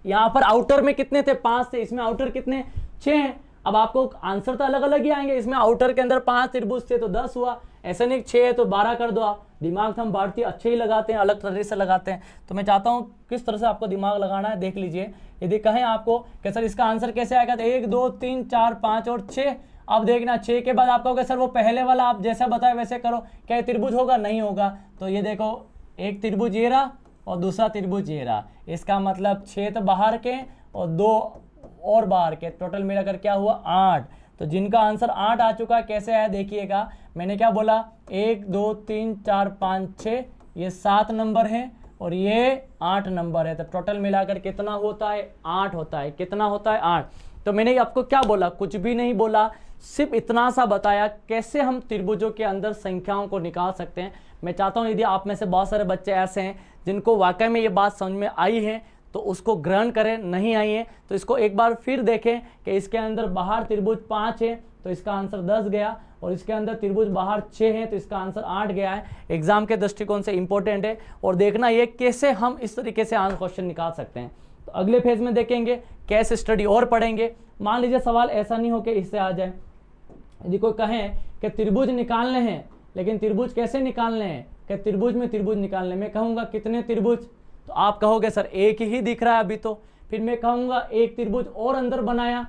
यहाँ पर आउटर में कितने थे 5 थे, इसमें आउटर कितने 6 हैं। अब आपको आंसर तो अलग अलग ही आएंगे, इसमें आउटर के अंदर 5 त्रिभुज थे तो 10 हुआ, ऐसे नहीं 6 है तो 12 कर दो आप। दिमाग तो हम भारतीय अच्छे ही लगाते हैं, अलग तरह से लगाते हैं। तो मैं चाहता हूँ किस तरह से आपको दिमाग लगाना है देख लीजिए। यदि कहें आपको कि सर इसका आंसर कैसे आएगा, तो 1 2 3 4 5 और 6। अब देखना 6 के बाद आप कहोगे सर वो पहले वाला आप जैसा बताए वैसे करो, क्या त्रिभुज होगा, नहीं होगा। तो ये देखो एक त्रिभुज ये रहा और दूसरा त्रिभुज ये रहा, इसका मतलब 6 तो बाहर के और 2 और बाहर के, टोटल मिलाकर क्या हुआ 8। तो जिनका आंसर 8 आ चुका है कैसे आया देखिएगा। मैंने क्या बोला 1 2 3 4 5 6, ये 7 नंबर है और ये 8 नंबर है, तो टोटल मिलाकर कितना होता है 8 होता है। कितना होता है 8। तो मैंने आपको क्या बोला, कुछ भी नहीं बोला, सिर्फ इतना सा बताया कैसे हम त्रिभुजों के अंदर संख्याओं को निकाल सकते हैं। मैं चाहता हूं यदि आप में से बहुत सारे बच्चे ऐसे हैं जिनको वाकई में ये बात समझ में आई है तो उसको ग्रहण करें, नहीं आई है तो इसको एक बार फिर देखें कि इसके अंदर बाहर त्रिभुज 5 है तो इसका आंसर 10 गया, और इसके अंदर त्रिभुज बाहर 6 है तो इसका आंसर 8 गया है। एग्जाम के दृष्टिकोण से इंपॉर्टेंट है, और देखना ये कैसे हम इस तरीके से आंसर क्वेश्चन निकाल सकते हैं। तो अगले फेज में देखेंगे, कैसे स्टडी और पढ़ेंगे। मान लीजिए सवाल ऐसा नहीं हो कि इससे आ जाए, यदि कोई कहें कि त्रिभुज निकालने हैं, लेकिन त्रिभुज कैसे निकालने हैं, कि त्रिभुज में त्रिभुज निकालने, मैं कहूँगा कितने त्रिभुज, तो आप कहोगे सर एक ही दिख रहा है अभी तो। फिर मैं कहूँगा एक त्रिभुज और अंदर बनाया,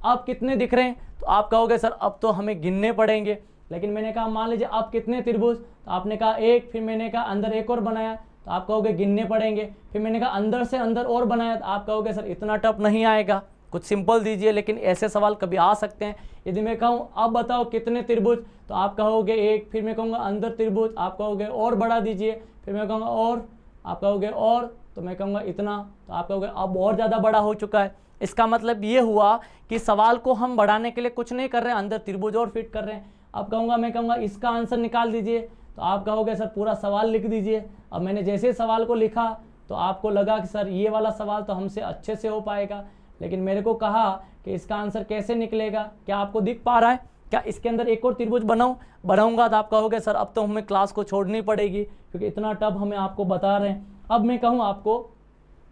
अब कितने दिख रहे हैं, तो आप कहोगे सर अब तो हमें गिनने पड़ेंगे। लेकिन मैंने कहा मान लीजिए अब कितने त्रिभुज, तो आपने कहा एक, फिर मैंने कहा अंदर एक और बनाया, तो आप कहोगे गिनने पड़ेंगे। फिर मैंने कहा अंदर से अंदर और बनाया, तो आप कहोगे सर इतना टफ नहीं आएगा, कुछ सिंपल दीजिए। लेकिन ऐसे सवाल कभी आ सकते हैं। यदि मैं कहूँ अब बताओ कितने त्रिभुज, तो आप कहोगे एक, फिर मैं कहूँगा अंदर त्रिभुज, आप कहोगे और बढ़ा दीजिए, फिर मैं कहूँगा और, आप कहोगे और, तो मैं कहूँगा इतना, तो आप कहोगे अब और ज़्यादा बड़ा हो चुका है। इसका मतलब ये हुआ कि सवाल को हम बढ़ाने के लिए कुछ नहीं कर रहे हैं, अंदर त्रिभुज और फिट कर रहे हैं। अब कहूँगा मैं कहूँगा इसका आंसर निकाल दीजिए, तो आप कहोगे सर पूरा सवाल लिख दीजिए। अब मैंने जैसे सवाल को लिखा तो आपको लगा कि सर ये वाला सवाल तो हमसे अच्छे से हो पाएगा, लेकिन मेरे को कहा कि इसका आंसर कैसे निकलेगा। क्या आपको दिख पा रहा है, क्या इसके अंदर एक और त्रिभुज बनाऊंगा, तो आप कहोगे सर अब तो हमें क्लास को छोड़नी पड़ेगी क्योंकि इतना टफ हमें आपको बता रहे हैं। अब मैं कहूँ आपको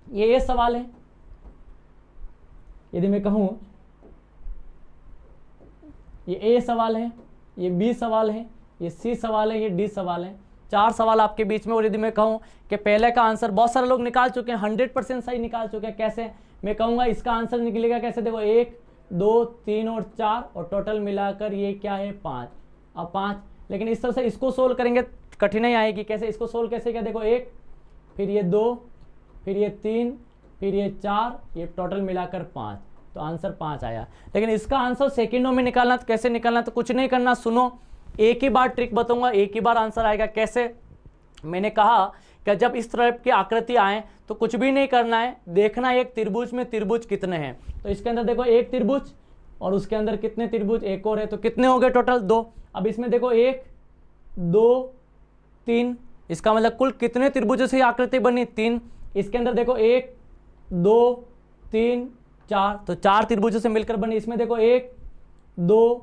ये सवाल है, यदि मैं कहूँ ये ए सवाल है, ये बी सवाल है, ये सी सवाल है, ये डी सवाल है, 4 सवाल आपके बीच में। और यदि मैं कहूँ कि पहले का आंसर बहुत सारे लोग निकाल चुके हैं, 100% सही निकाल चुके हैं। कैसे, मैं कहूँगा इसका आंसर निकलेगा कैसे, देखो 1 2 3 और 4 और टोटल मिलाकर ये क्या है 5। अब 5, लेकिन इस तरह से इसको सोल्व करेंगे कठिनाई आएगी। कैसे इसको सोल्व कैसे किया, देखो 1, फिर ये 2, फिर ये 3, फिर ये 4, ये टोटल मिलाकर 5, तो आंसर 5 आया। लेकिन इसका आंसर सेकंडों में निकालना, तो कैसे निकालना, तो कुछ नहीं करना, सुनो एक ही बार ट्रिक बताऊंगा, एक ही बार आंसर आएगा। कैसे, मैंने कहा कि जब इस तरह की आकृति आए तो कुछ भी नहीं करना है, देखना एक त्रिभुज में त्रिभुज कितने हैं। तो इसके अंदर देखो एक त्रिभुज और उसके अंदर कितने त्रिभुज, एक और है, तो कितने हो गए टोटल 2। अब इसमें देखो 1 2 3, इसका मतलब कुल कितने त्रिभुजों से आकृति बनी 3। इसके अंदर देखो 1 2 3 4, तो 4 त्रिभुजों से मिलकर बनी। इसमें देखो 1 2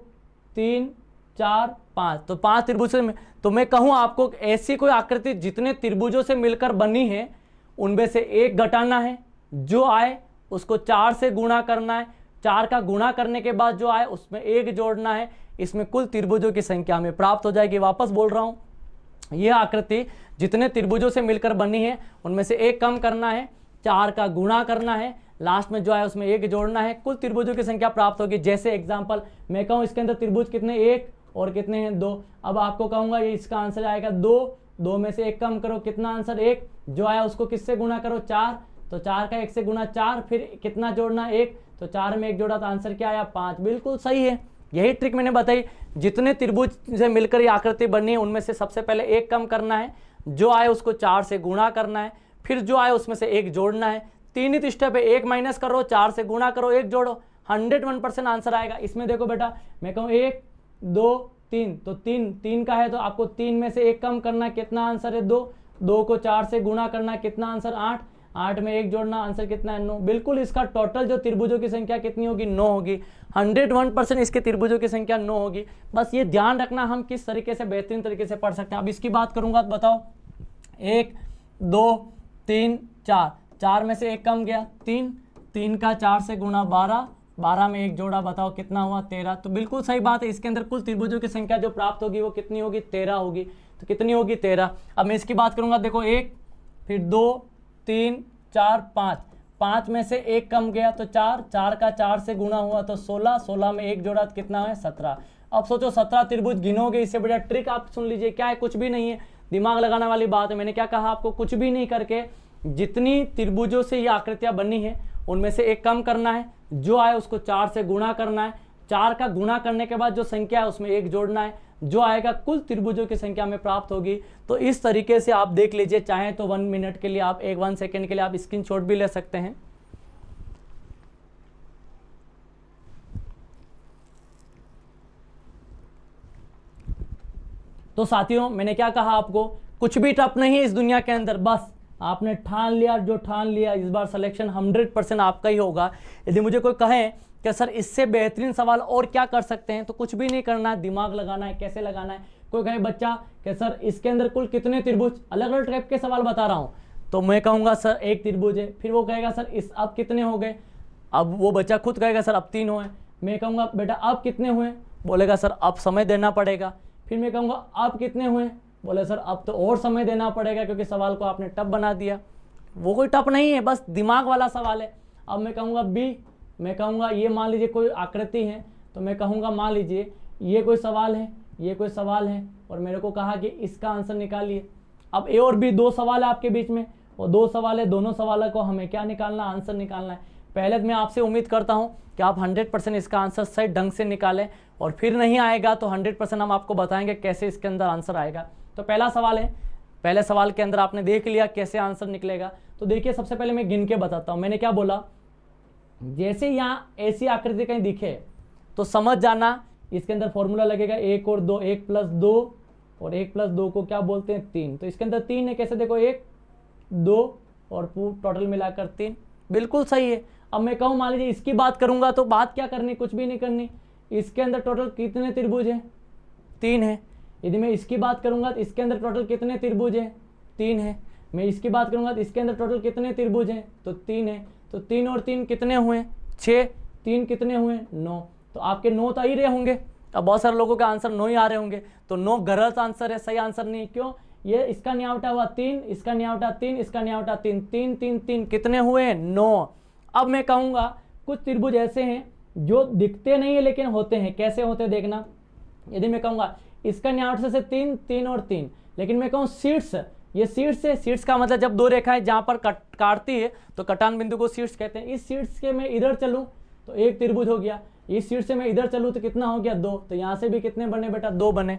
3 4 5, तो 5 त्रिभुजों से। तो मैं कहूँ आपको ऐसी कोई आकृति जितने त्रिभुजों से मिलकर बनी है उनमें से एक घटाना है, जो आए उसको 4 से गुणा करना है, 4 का गुणा करने के बाद जो आए उसमें 1 जोड़ना है, इसमें कुल त्रिभुजों की संख्या हमें प्राप्त हो जाएगी। वापस बोल रहा हूँ, यह आकृति जितने त्रिभुजों से मिलकर बनी है उनमें से एक कम करना है, 4 का गुणा करना है, लास्ट में जो है उसमें 1 जोड़ना है, कुल त्रिभुजों की संख्या प्राप्त होगी। जैसे एग्जांपल मैं कहूँ इसके अंदर त्रिभुज कितने, 1 और कितने हैं 2। अब आपको कहूँगा ये इसका आंसर आएगा 2 में से 1 कम करो, कितना आंसर 1, जो आया उसको किससे गुणा करो 4, तो 4 का 1 से गुणा 4, फिर कितना जोड़ना 1, तो 4 में 1 जोड़ा तो आंसर क्या आया 5। बिल्कुल सही है, यही ट्रिक मैंने बताई। जितने त्रिभुज से मिलकर ये आकृति बनी है उनमें से सबसे पहले 1 कम करना है, जो आए उसको 4 से गुणा करना है, फिर जो आए उसमें से एक जोड़ना है। तीन ही स्टेप है, एक माइनस करो, 4 से गुणा करो, एक जोड़ो, 101% आंसर आएगा। इसमें देखो बेटा, मैं कहूँ 1 2 3, तो 3 का है तो आपको 3 में से एक कम करना, कितना आंसर है 2, 2 को 4 से गुणा करना, कितना आंसर 8, 8 में एक जोड़ना, आंसर कितना है 9। बिल्कुल इसका टोटल जो त्रिभुजों की संख्या कितनी होगी, 9 होगी। 101% इसके त्रिभुजों की संख्या 9 होगी। बस ये ध्यान रखना हम किस तरीके से बेहतरीन तरीके से पढ़ सकते हैं। अब इसकी बात करूंगा तो बताओ, 1 2 3 4, 4 में से एक कम गया 3, 3 का 4 से गुणा 12, 12 में एक जोड़ा, बताओ कितना हुआ 13। तो बिल्कुल सही बात है, इसके अंदर कुल त्रिभुजों की संख्या जो प्राप्त होगी वो कितनी होगी, 13 होगी। तो कितनी होगी 13। अब मैं इसकी बात करूंगा, देखो 1 फिर 2 3 4 5, 5 में से एक कम गया तो 4, 4 का 4 से गुणा हुआ तो 16, 16 में एक जोड़ा तो कितना है 17। अब सोचो 17 त्रिभुज गिनोगे, इससे बढ़िया ट्रिक आप सुन लीजिए, क्या है, कुछ भी नहीं है, दिमाग लगाने वाली बात है। मैंने क्या कहा आपको, कुछ भी नहीं करके जितनी त्रिभुजों से ये आकृतियां बनी है उनमें से एक कम करना है, जो आए उसको 4 से गुणा करना है, 4 का गुणा करने के बाद जो संख्या है उसमें एक जोड़ना है, जो आएगा कुल त्रिभुजों की संख्या में प्राप्त होगी। तो इस तरीके से आप देख लीजिए, चाहे तो 1 मिनट के लिए आप 1 सेकेंड के लिए आप स्क्रीनशॉट भी ले सकते हैं। तो साथियों मैंने क्या कहा आपको, कुछ भी टफ नहीं है इस दुनिया के अंदर, बस आपने ठान लिया, जो ठान लिया इस बार सिलेक्शन 100% आपका ही होगा। यदि मुझे कोई कहे कि सर इससे बेहतरीन सवाल और क्या कर सकते हैं, तो कुछ भी नहीं करना है, दिमाग लगाना है, कैसे लगाना है। कोई कहे बच्चा कि सर इसके अंदर कुल कितने त्रिभुज, अलग अलग टाइप के सवाल बता रहा हूँ, तो मैं कहूँगा सर एक त्रिभुज है, फिर वो कहेगा सर इस अब कितने हो गए, अब वो बच्चा खुद कहेगा सर अब 3 हुए, मैं कहूँगा बेटा अब कितने हुए, बोलेगा सर अब समय देना पड़ेगा, फिर मैं कहूँगा अब कितने हुए, बोले सर अब तो और समय देना पड़ेगा क्योंकि सवाल को आपने टफ बना दिया। वो कोई टफ नहीं है, बस दिमाग वाला सवाल है। अब मैं कहूँगा बी, मैं कहूँगा ये मान लीजिए कोई आकृति है, तो मैं कहूँगा मान लीजिए ये कोई सवाल है, ये कोई सवाल है, और मेरे को कहा कि इसका आंसर निकालिए। अब ए और बी 2 सवाल है आपके बीच में, वो 2 सवाल है, दोनों सवालों को हमें क्या निकालना, आंसर निकालना है। पहले मैं आपसे उम्मीद करता हूँ कि आप 100% इसका आंसर सही ढंग से निकालें, और फिर नहीं आएगा तो 100% हम आपको बताएंगे कैसे इसके अंदर आंसर आएगा। तो पहला सवाल है, पहले सवाल के अंदर आपने देख लिया कैसे आंसर निकलेगा। तो देखिए सबसे पहले मैं गिन के बताता हूँ, मैंने क्या बोला, जैसे यहाँ ऐसी आकृति कहीं दिखे तो समझ जाना इसके अंदर फॉर्मूला लगेगा 1 और 2, 1 + 2, और 1 + 2 को क्या बोलते हैं 3। तो इसके अंदर 3 है, कैसे देखो 1 2 और टोटल मिलाकर 3, बिल्कुल सही है। अब मैं कहूँ मान लीजिए इसकी बात करूंगा, तो बात क्या करनी, कुछ भी नहीं करनी, इसके अंदर टोटल कितने त्रिभुज है, 3 है। यदि मैं इसकी बात करूंगा तो इसके अंदर टोटल कितने त्रिभुज है, 3 है। मैं इसकी बात करूंगा तो इसके अंदर टोटल कितने त्रिभुज हैं, तो 3 है। तो 3 और 3 कितने हुए, 6, 3 कितने हुए 9। तो आपके 9 तो आ ही रहे होंगे। अब बहुत सारे लोगों के आंसर 9 ही आ रहे होंगे, तो 9 गलत आंसर है, सही आंसर नहीं। क्यों, ये इसका न्यावटा हुआ 3, इसका न्यावटा 3, इसका न्यावटा 3, 3 3 3 कितने हुए 9। अब मैं कहूँगा कुछ त्रिभुज ऐसे हैं जो दिखते नहीं है लेकिन होते हैं, कैसे होते हैं देखना। यदि मैं कहूँगा इसका न्यावटा से 3 3 और 3, लेकिन मैं कहूँ शीर्ष, ये शीर्ष है, शीर्ष का मतलब जब 2 रेखाएं जहाँ पर काटती है तो कटान बिंदु को शीर्ष कहते हैं। इस शीर्ष के मैं इधर चलूँ तो एक त्रिभुज हो गया, इस शीर्ष से मैं इधर चलूँ तो कितना हो गया 2, तो यहाँ से भी कितने बने बेटा 2 बने।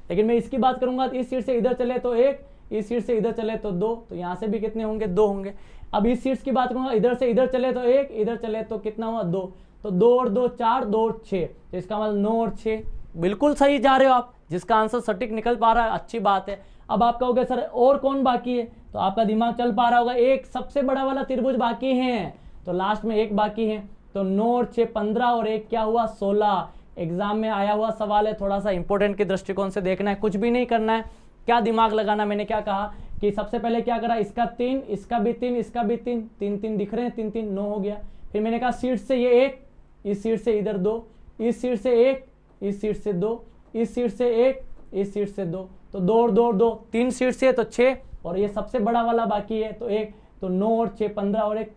लेकिन मैं इसकी बात करूंगा तो इस शीर्ष से इधर चले तो 1, इस शीर्ष से इधर चले तो 2, तो यहाँ से भी कितने होंगे 2 होंगे। अब इस शीर्ष की बात करूंगा, इधर से इधर चले तो 1, इधर चले तो कितना हुआ 2, तो 2 और 2 4, 2 और 6, तो इसका मतलब 9 और 6, बिल्कुल सही जा रहे हो आप, जिसका आंसर सटीक निकल पा रहा है, अच्छी बात है। अब आप कहोगे सर और कौन बाकी है, तो आपका दिमाग चल पा रहा होगा, एक सबसे बड़ा वाला त्रिभुज बाकी है, तो लास्ट में एक बाकी है, तो 9 और 6 15 और 1 क्या हुआ 16। एग्जाम में आया हुआ सवाल है, थोड़ा सा इंपॉर्टेंट के दृष्टिकोण से देखना है, कुछ भी नहीं करना है, क्या दिमाग लगाना। मैंने क्या कहा कि सबसे पहले क्या करा, इसका 3, इसका भी 3, इसका भी 3, 3 3 दिख रहे हैं, 3 3 9 हो गया। फिर मैंने कहा सीट से ये 1, इस सीट से इधर 2, इस सीट से 1, इस सीट से 2, इस सीट से 1, इस सीट से 2, तो 2 और 2 और 2 3 सीट से तो 6, और ये सबसे बड़ा वाला बाकी है तो 1, तो 9 और 6 15 और 1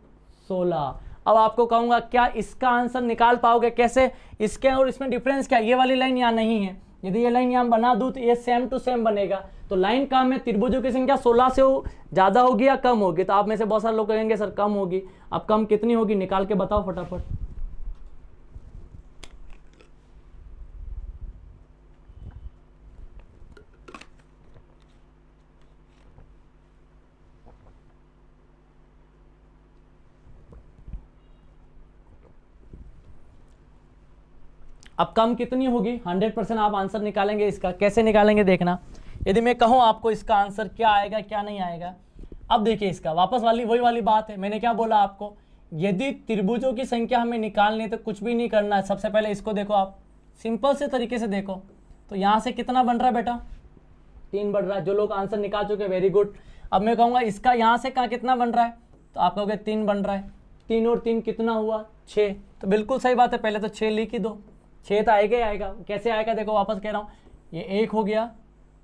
16। अब आपको कहूंगा क्या इसका आंसर निकाल पाओगे, कैसे, इसके और इसमें डिफरेंस क्या, ये वाली लाइन यहाँ नहीं है, यदि ये लाइन यहाँ बना दूं तो ये सेम टू सेम बनेगा। तो लाइन काम है, त्रिभुजों की संख्या 16 से ज्यादा होगी या कम होगी, तो आप में से बहुत सारे लोग कहेंगे सर कम होगी। अब कम कितनी होगी निकाल के बताओ फटाफट। अब कम कितनी होगी, 100% आप आंसर निकालेंगे इसका। कैसे निकालेंगे देखना, यदि मैं कहूँ आपको इसका आंसर क्या आएगा क्या नहीं आएगा। अब देखिए इसका वापस वही वाली बात है, मैंने क्या बोला आपको, यदि त्रिभुजों की संख्या हमें निकालनी है तो कुछ भी नहीं करना है। सबसे पहले इसको देखो, आप सिंपल से तरीके से देखो, तो यहाँ से कितना बन रहा है बेटा, 3 बन रहा है। जो लोग आंसर निकाल चुके वेरी गुड। अब मैं कहूँगा इसका यहाँ से कहाँ कितना बन रहा है, तो आप कहोगे 3 बन रहा है। 3 और 3 कितना हुआ, 6। तो बिल्कुल सही बात है, पहले तो 6 लिख ही दो, 6 तो आएगा ही आएगा। कैसे आएगा देखो, वापस कह रहा हूँ, ये 1 हो गया,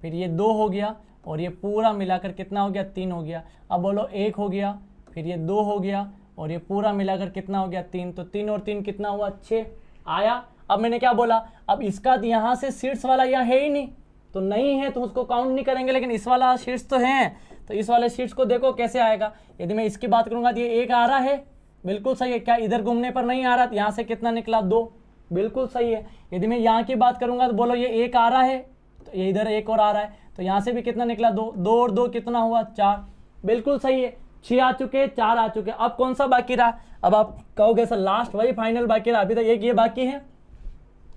फिर ये 2 हो गया, और ये पूरा मिलाकर कितना हो गया, 3 हो गया। अब बोलो 1 हो गया, फिर ये 2 हो गया, और ये पूरा मिलाकर कितना हो गया, 3। तो 3 और 3 कितना हुआ, 6 आया। अब मैंने क्या बोला, अब इसका यहाँ से शीर्ष वाला यह है ही नहीं, तो नहीं है तो उसको काउंट नहीं करेंगे, लेकिन इस वाला शीर्ष तो है, तो इस वाले शीर्ष को देखो कैसे आएगा। यदि मैं इसकी बात करूंगा तो ये 1 आ रहा है, बिल्कुल सही है। क्या इधर घूमने पर नहीं आ रहा, यहाँ से कितना निकला, 2, बिल्कुल सही है। यदि मैं यहाँ की बात करूंगा तो बोलो ये 1 आ रहा है, तो ये इधर 1 और आ रहा है, तो यहाँ से भी कितना निकला, 2, 2 और 2 कितना हुआ, 4, बिल्कुल सही है। 6 आ चुके, 4 आ चुके। अब कौन सा बाकी रहा, अब आप कहोगे सर लास्ट वही फाइनल बाकी रहा, अभी तक एक ये बाकी है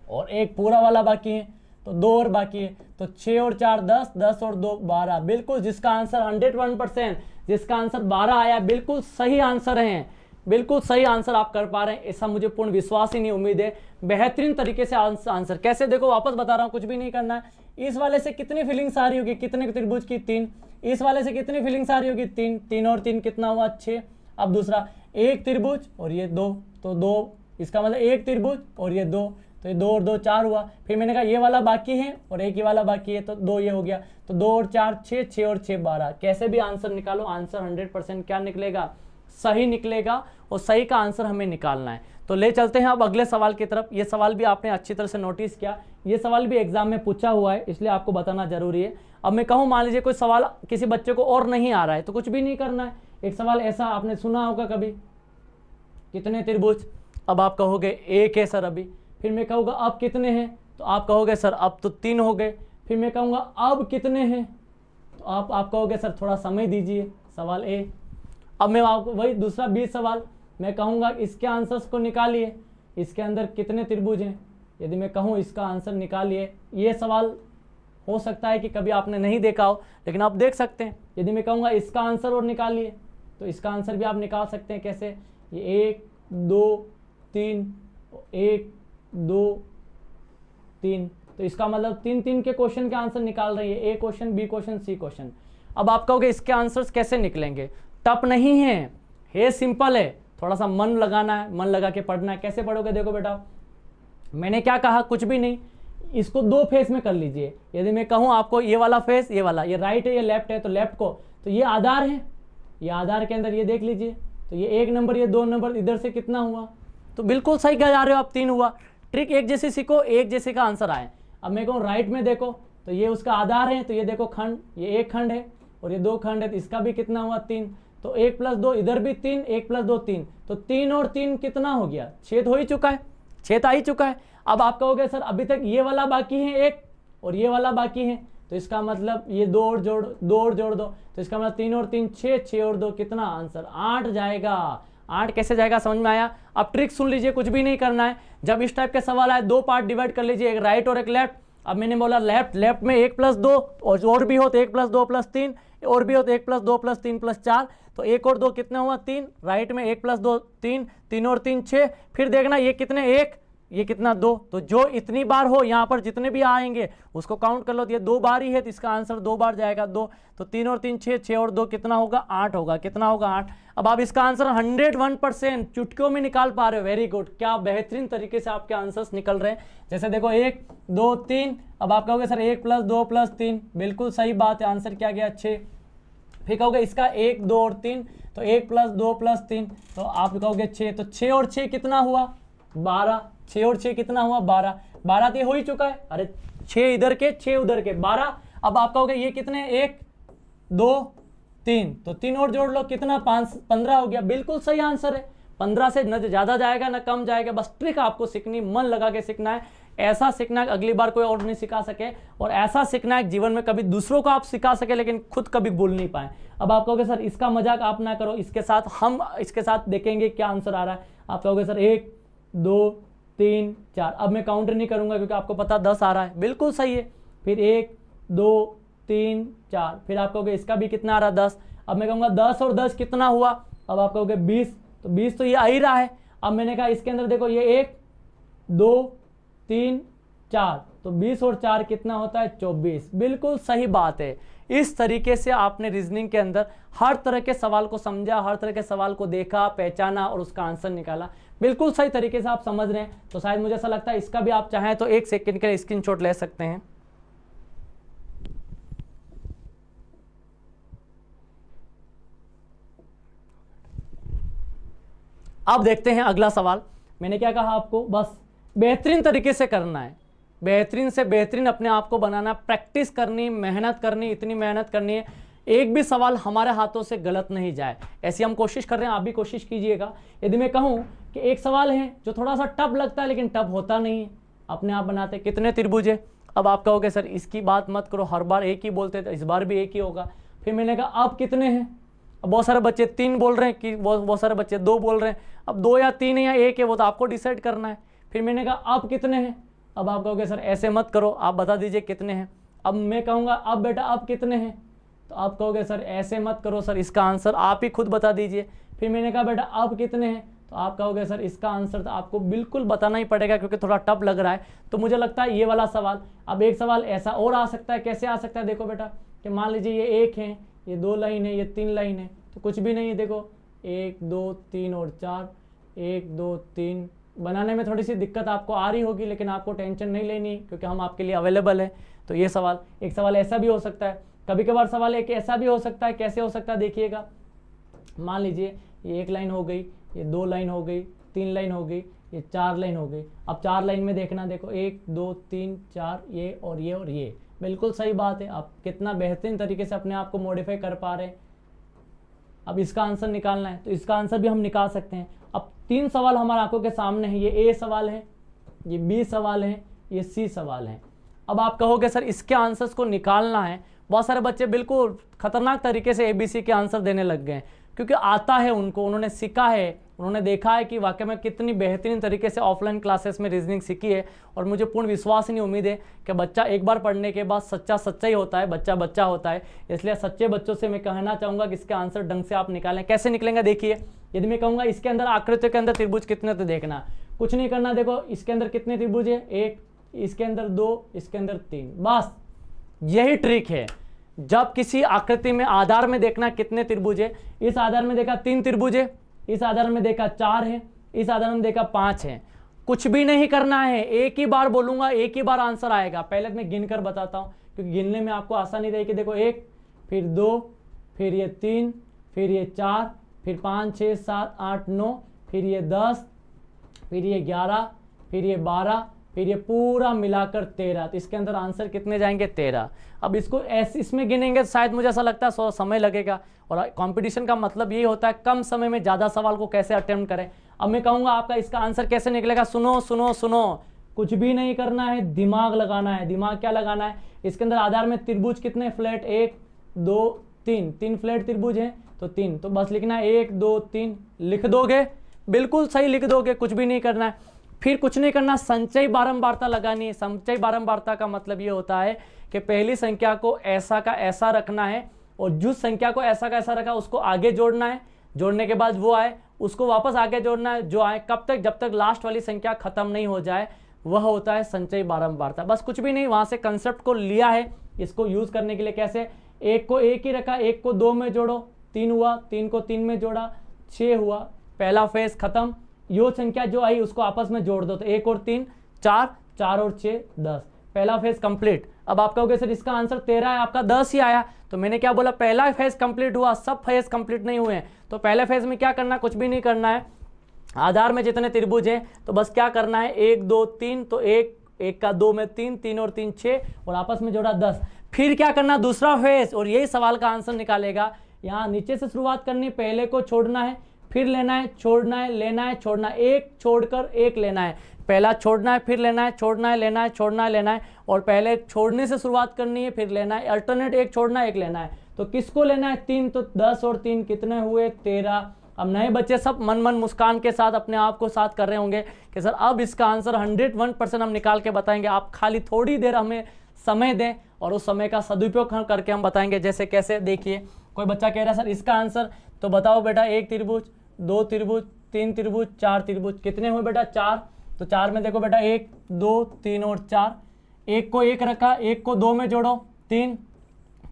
और एक पूरा वाला बाकी है, तो 2 और बाकी है। तो 6 और 4 10, 10 और 2 12, बिल्कुल जिसका आंसर 101%, जिसका आंसर 12 आया, बिल्कुल सही आंसर है, बिल्कुल सही आंसर आप कर पा रहे हैं, ऐसा मुझे पूर्ण विश्वास ही नहीं, उम्मीद है बेहतरीन तरीके से आंसर। कैसे देखो, वापस बता रहा हूँ, कुछ भी नहीं करना है। इस वाले से कितनी फीलिंग्स आ रही होगी, कितने त्रिभुज की, 3। इस वाले से कितनी फीलिंग्स आ रही होगी, 3, 3 और 3 कितना हुआ, 6। अब दूसरा 1 त्रिभुज और ये 2, तो 2, इसका मतलब 1 त्रिभुज और ये 2, तो ये 2 और 2 4 हुआ। फिर मैंने कहा ये वाला बाकी है और एक ही वाला बाकी है, तो 2 ये हो गया, तो 2 और 4 6, 6 और 6 12। कैसे भी आंसर निकालो, आंसर 100% क्या निकलेगा, सही निकलेगा, और सही का आंसर हमें निकालना है। तो ले चलते हैं अब अगले सवाल की तरफ। ये सवाल भी आपने अच्छी तरह से नोटिस किया, ये सवाल भी एग्जाम में पूछा हुआ है, इसलिए आपको बताना जरूरी है। अब मैं कहूँ मान लीजिए कोई सवाल किसी बच्चे को और नहीं आ रहा है, तो कुछ भी नहीं करना है। एक सवाल ऐसा आपने सुना होगा कभी, कितने त्रिभुज, अब आप कहोगे 1 है सर अभी, फिर मैं कहूँगा अब कितने हैं, तो आप कहोगे सर अब तो 3 हो गए, फिर मैं कहूँगा अब कितने हैं, तो आप कहोगे सर थोड़ा समय दीजिए, सवाल ए। अब मैं आपको वही दूसरा 20 सवाल, मैं कहूँगा इसके आंसर्स को निकालिए, इसके अंदर कितने त्रिभुज हैं, यदि मैं कहूँ इसका आंसर निकालिए। ये सवाल हो सकता है कि कभी आपने नहीं देखा हो, लेकिन आप देख सकते हैं। यदि मैं कहूँगा इसका आंसर और निकालिए, तो इसका आंसर भी आप निकाल सकते हैं। कैसे, ये 1 2 3, 1 2 3, तो इसका मतलब 3 के क्वेश्चन के आंसर निकाल रही है, ए क्वेश्चन, बी क्वेश्चन, सी क्वेश्चन। अब आप कहोगे इसके आंसर्स कैसे निकलेंगे, टफ नहीं है सिंपल है, थोड़ा सा मन लगाना है, मन लगा के पढ़ना है। कैसे पढ़ोगे देखो बेटा, मैंने क्या कहा, कुछ भी नहीं, इसको 2 फेस में कर लीजिए। यदि मैं कहूँ आपको ये वाला फेस, ये वाला, ये राइट है ये लेफ्ट है, तो लेफ्ट को, तो ये आधार है, ये आधार के अंदर ये देख लीजिए, तो ये 1 नंबर, ये 2 नंबर, इधर से कितना हुआ, तो बिल्कुल सही कह जा रहे हो आप, 3 हुआ। ट्रिक एक जैसी सीखो, एक जैसे का आंसर आए। अब मैं कहूँ राइट में देखो, तो ये उसका आधार है, तो ये देखो खंड, ये 1 खंड है और ये 2 खंड है, तो इसका भी कितना हुआ, 3, तो 1 + 2, इधर भी 3, 1 + 2 3, तो 3 और 3 कितना हो गया, 6 हो ही चुका है, 6 आ ही चुका है। अब आप कहोगे सर अभी तक ये वाला बाकी है 1 और ये वाला बाकी है, तो इसका मतलब ये 2 और जोड़ दो, तो इसका मतलब 3 और 3 6, 6 और 2 कितना, आंसर 8 जाएगा। 8 कैसे जाएगा, समझ में आया। अब ट्रिक सुन लीजिए, कुछ भी नहीं करना है। जब इस टाइप के सवाल आए, 2 पार्ट डिवाइड कर लीजिए, एक राइट और एक लेफ्ट। अब मैंने बोला लेफ्ट में 1 + 2 और भी हो तो 1 + 2 + 3 और भी हो तो 1 + 2 + 3 + 4, तो 1 और 2 कितना हुआ, 3। राइट में 1 + 2 3, 3 और 3 6, फिर देखना ये कितने, 1, ये कितना, 2, तो जो इतनी बार हो यहाँ पर जितने भी आएंगे उसको काउंट कर लो, तो ये 2 बार ही है, तो इसका आंसर 2 बार जाएगा, 2, तो 3 और 3 6, 6 और 2 कितना होगा, 8 होगा। कितना होगा, 8। अब आप इसका आंसर 101% चुटकियों में निकाल पा रहे हो, वेरी गुड, क्या बेहतरीन तरीके से आपके आंसर्स निकल रहे हैं। जैसे देखो 1 2 3, अब आप कहोगे सर 1 + 2 + 3, बिल्कुल सही बात है, आंसर क्या गया, 6। फिर कहोगे इसका 1 2 और 3, तो 1 + 2 + 3, तो आप कहोगे 6, तो 6 और 6 कितना हुआ, 12, 6 और 6 कितना हुआ, 12, 12 तो ये हो ही चुका है, अरे 6 इधर के 6 उधर के, 12। अब आप कहोगे ये कितने, 1 2 3, तो 3 और जोड़ लो, कितना, 5 15 हो गया, बिल्कुल सही आंसर है। 15 से न ज़्यादा जाएगा न कम जाएगा, बस ट्रिक आपको सीखनी, मन लगा के सीखना है, ऐसा सीखना है अगली बार कोई और नहीं सिखा सके, और ऐसा सीखना है जीवन में कभी दूसरों को आप सिखा सके लेकिन खुद कभी भूल नहीं पाए। अब आप कहोगे सर इसका मजाक आप ना करो, इसके साथ हम इसके साथ देखेंगे क्या आंसर आ रहा है। आप कहोगे सर 1 2 3 4। अब मैं काउंट नहीं करूंगा क्योंकि आपको पता 10 आ रहा है, बिल्कुल सही है। फिर 1 2 3 4, फिर आप कहोगे इसका भी कितना आ रहा है 10। अब मैं कहूँगा 10 और 10 कितना हुआ, अब आप कहोगे 20, तो 20 तो ये आ ही रहा है। अब मैंने कहा इसके अंदर देखो ये 1 2 3 4, तो 20 और 4 कितना होता है 24, बिल्कुल सही बात है। इस तरीके से आपने रीजनिंग के अंदर हर तरह के सवाल को समझा, हर तरह के सवाल को देखा, पहचाना और उसका आंसर निकाला, बिल्कुल सही तरीके से आप समझ रहे हैं। तो शायद मुझे ऐसा लगता है इसका भी आप चाहें तो 1 सेकंड के लिए स्क्रीनशॉट ले सकते हैं। अब देखते हैं अगला सवाल। मैंने क्या कहा आपको, बस बेहतरीन तरीके से करना है, बेहतरीन से बेहतरीन अपने आप को बनाना, प्रैक्टिस करनी, मेहनत करनी, इतनी मेहनत करनी है एक भी सवाल हमारे हाथों से गलत नहीं जाए। ऐसी हम कोशिश कर रहे हैं, आप भी कोशिश कीजिएगा। यदि मैं कहूँ कि एक सवाल है जो थोड़ा सा टफ लगता है लेकिन टफ होता नहीं है, अपने आप बनाते कितने त्रिभुज है। अब आप कहोगे सर इसकी बात मत करो, हर बार एक ही बोलते थे, इस बार भी एक ही होगा। फिर मैंने कहा अब कितने हैं, अब बहुत सारे बच्चे 3 बोल रहे हैं कि बहुत सारे बच्चे 2 बोल रहे हैं। अब 2 या 3 है या 1 है वो तो आपको डिसाइड करना है। फिर मैंने कहा अब कितने हैं, अब आप कहोगे सर ऐसे मत करो, आप बता दीजिए कितने हैं। अब मैं कहूँगा अब बेटा अब कितने हैं, तो आप कहोगे सर ऐसे मत करो सर, इसका आंसर आप ही खुद बता दीजिए। फिर मैंने कहा बेटा अब कितने हैं, तो आप कहोगे सर इसका आंसर तो आपको बिल्कुल बताना ही पड़ेगा क्योंकि थोड़ा टफ लग रहा है। तो मुझे लगता है ये वाला सवाल। अब एक सवाल ऐसा और आ सकता है, कैसे आ सकता है देखो बेटा, कि मान लीजिए ये 1 है, ये 2 लाइन है, ये 3 लाइन है, तो कुछ भी नहीं है। देखो 1 2 3 और 4, 1 2 3 बनाने में थोड़ी सी दिक्कत आपको आ रही होगी, लेकिन आपको टेंशन नहीं लेनी क्योंकि हम आपके लिए अवेलेबल है। तो ये सवाल, एक सवाल ऐसा भी हो सकता है। कभी कभार सवाल एक ऐसा भी हो सकता है, कैसे हो सकता है देखिएगा, मान लीजिए ये 1 लाइन हो गई, ये 2 लाइन हो गई, 3 लाइन हो गई, ये 4 लाइन हो गई। अब 4 लाइन में देखना, देखो 1 2 3 4, ये और ये और ये, बिल्कुल सही बात है। आप कितना बेहतरीन तरीके से अपने आप को मॉडिफाई कर पा रहे हैं। अब इसका आंसर निकालना है तो इसका आंसर भी हम निकाल सकते हैं। अब 3 सवाल हमारे आंखों के सामने हैं, ये ए सवाल है, ये बी सवाल है, ये सी सवाल है। अब आप कहोगे सर इसके आंसर्स को निकालना है। बहुत सारे बच्चे बिल्कुल खतरनाक तरीके से ABC के आंसर देने लग गए क्योंकि आता है उनको, उन्होंने सीखा है, उन्होंने देखा है कि वाकई में कितनी बेहतरीन तरीके से ऑफलाइन क्लासेस में रीजनिंग सीखी है। और मुझे पूर्ण विश्वास नहीं, उम्मीद है कि बच्चा एक बार पढ़ने के बाद सच्चा ही होता है, बच्चा बच्चा होता है। इसलिए सच्चे बच्चों से मैं कहना चाहूँगा कि इसके आंसर ढंग से आप निकालें। कैसे निकलेंगे देखिए, यदि मैं कहूँगा इसके अंदर आकृतियों के अंदर त्रिभुज कितने, तो देखना कुछ नहीं करना, देखो इसके अंदर कितने त्रिभुज है, 1, इसके अंदर 2, इसके अंदर 3, बस यही ट्रिक है। जब किसी आकृति में आधार में देखना कितने त्रिभुज है, इस आधार में देखा 3 त्रिभुज है, इस आधार में देखा 4 है, इस आधार में देखा 5 है। कुछ भी नहीं करना है, एक ही बार बोलूंगा, एक ही बार आंसर आएगा। पहले मैं गिनकर बताता हूं क्योंकि गिनने में आपको आसानी रहेगी। देखो 1, फिर 2, फिर ये 3, फिर ये 4, फिर 5 6 7 8 9, फिर ये 10, फिर ये 11, फिर ये 12, फिर ये पूरा मिलाकर 13। तो इसके अंदर आंसर कितने जाएंगे, 13। अब इसको ऐसे इसमें गिनेंगे तो शायद मुझे ऐसा लगता है समय लगेगा। और कंपटीशन का मतलब यही होता है कम समय में ज़्यादा सवाल को कैसे अटेम्प्ट करें। अब मैं कहूँगा आपका इसका आंसर कैसे निकलेगा, सुनो सुनो सुनो, कुछ भी नहीं करना है, दिमाग लगाना है। दिमाग क्या लगाना है, इसके अंदर आधार में त्रिभुज कितने फ्लैट, 1 2 3, 3 फ्लैट त्रिभुज हैं तो 3, तो बस लिखना है 1 2 3, लिख दोगे, बिल्कुल सही लिख दोगे, कुछ भी नहीं करना है। फिर कुछ नहीं करना, संचय बारंबारता लगानी है। संचय बारंबारता का मतलब ये होता है कि पहली संख्या को ऐसा का ऐसा रखना है और जिस संख्या को ऐसा का ऐसा रखा उसको आगे जोड़ना है, जोड़ने के बाद वो आए उसको वापस आगे जोड़ना है, जो आए कब तक, जब तक लास्ट वाली संख्या खत्म नहीं हो जाए, वह होता है संचय बारंबारता। बस कुछ भी नहीं, वहां से कंसेप्ट को लिया है, इसको यूज करने के लिए कैसे, 1 को 1 ही रखा, 1 को 2 में जोड़ो 3 हुआ, 3 को 3 में जोड़ा 6 हुआ, पहला फेज खत्म। यो संख्या जो आई उसको आपस में जोड़ दो, तो 1 और 3 4, 4 और 6 10, पहला फेज कंप्लीट। अब आप कहोगे सर इसका आंसर 13 है, आपका 10 ही आया। तो मैंने क्या बोला, पहला फेज कंप्लीट हुआ, सब फेज कंप्लीट नहीं हुए हैं। तो पहले फेज में क्या करना, कुछ भी नहीं करना है। आधार में जितने त्रिभुज हैं तो बस क्या करना है, 1 2 3, तो 1 का 2 में 3, 3 और 3 6, और आपस में जोड़ा 10। फिर क्या करना, दूसरा फेज, और यही सवाल का आंसर निकालेगा। यहाँ नीचे से शुरुआत करनी, पहले को छोड़ना है, फिर लेना है, छोड़ना है, लेना है, छोड़ना है, एक छोड़कर एक लेना है। पहला छोड़ना है, फिर लेना है, छोड़ना है, लेना है, छोड़ना है, लेना है, और पहले छोड़ने से शुरुआत करनी है, फिर लेना है, अल्टरनेट एक छोड़ना है, एक लेना है। तो किसको लेना है, 3, तो 10 और 3 कितने हुए, 13, अब नए बच्चे सब मन मन मुस्कान के साथ अपने आप को साथ कर रहे होंगे कि सर अब इसका आंसर 101% हम निकाल के बताएंगे। आप खाली थोड़ी देर हमें समय दें और उस समय का सदुपयोग करके हम बताएंगे। जैसे कैसे, देखिए कोई बच्चा कह रहा है सर इसका आंसर, तो बताओ बेटा, एक त्रिभुज, दो त्रिभुज, तीन त्रिभुज, चार त्रिभुज, कितने हुए बेटा? चार। तो चार में देखो बेटा, एक, दो, तीन और चार। एक को एक रखा, एक को दो में जोड़ो, तीन,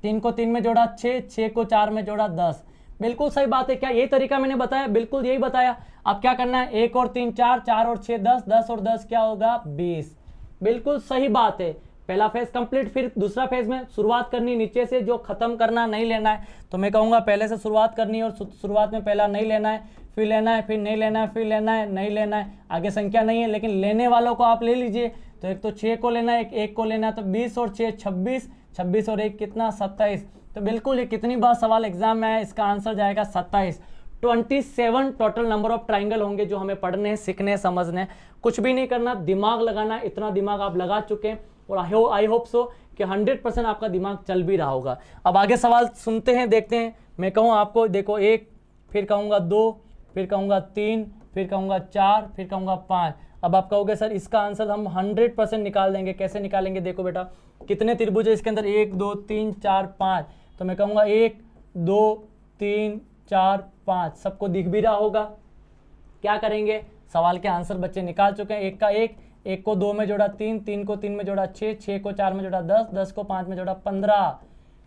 तीन को तीन में जोड़ा, छः, छः को चार में जोड़ा, 10। बिल्कुल सही बात है। क्या यही तरीका मैंने बताया? बिल्कुल यही बताया। अब क्या करना है? एक और तीन चार, चार और छः 10, 10 और 10 क्या होगा? 20। बिल्कुल सही बात है। पहला फेज कंप्लीट, फिर दूसरा फेज में शुरुआत करनी नीचे से, जो खत्म करना नहीं लेना है। तो मैं कहूँगा पहले से शुरुआत करनी है और शुरुआत में पहला नहीं लेना है, फिर लेना है, फिर नहीं लेना है, फिर लेना है, नहीं लेना है। आगे संख्या नहीं है, लेकिन लेने वालों को आप ले लीजिए। तो एक तो 6 को लेना है, एक को लेना है, तो 20 और 6 26, 26 और 1 कितना? 27। तो बिल्कुल ये कितनी बार सवाल एग्जाम में आया, इसका आंसर जाएगा 27। 27 टोटल नंबर ऑफ ट्राइंगल होंगे जो हमें पढ़ने, सीखने, समझने। कुछ भी नहीं करना, दिमाग लगाना। इतना दिमाग आप लगा चुके हैं और आई होप सो कि 100% आपका दिमाग चल भी रहा होगा। अब आगे सवाल सुनते हैं, देखते हैं। मैं कहूँ आपको, देखो 1, फिर कहूँगा 2, फिर कहूँगा 3, फिर कहूँगा 4, फिर कहूँगा 5। अब आप कहोगे सर इसका आंसर हम 100% निकाल देंगे। कैसे निकालेंगे? देखो बेटा, कितने त्रिभुज है इसके अंदर? 1, 2, 3, 4, 5। तो मैं कहूँगा 1, 2, 3, 4, 5। सबको दिख भी रहा होगा। क्या करेंगे? सवाल के आंसर बच्चे निकाल चुके हैं। एक का एक, एक को 2 में जोड़ा 3, 3 को 3 में जोड़ा 6, 6 को 4 में जोड़ा 10, 10 को 5 में जोड़ा 15।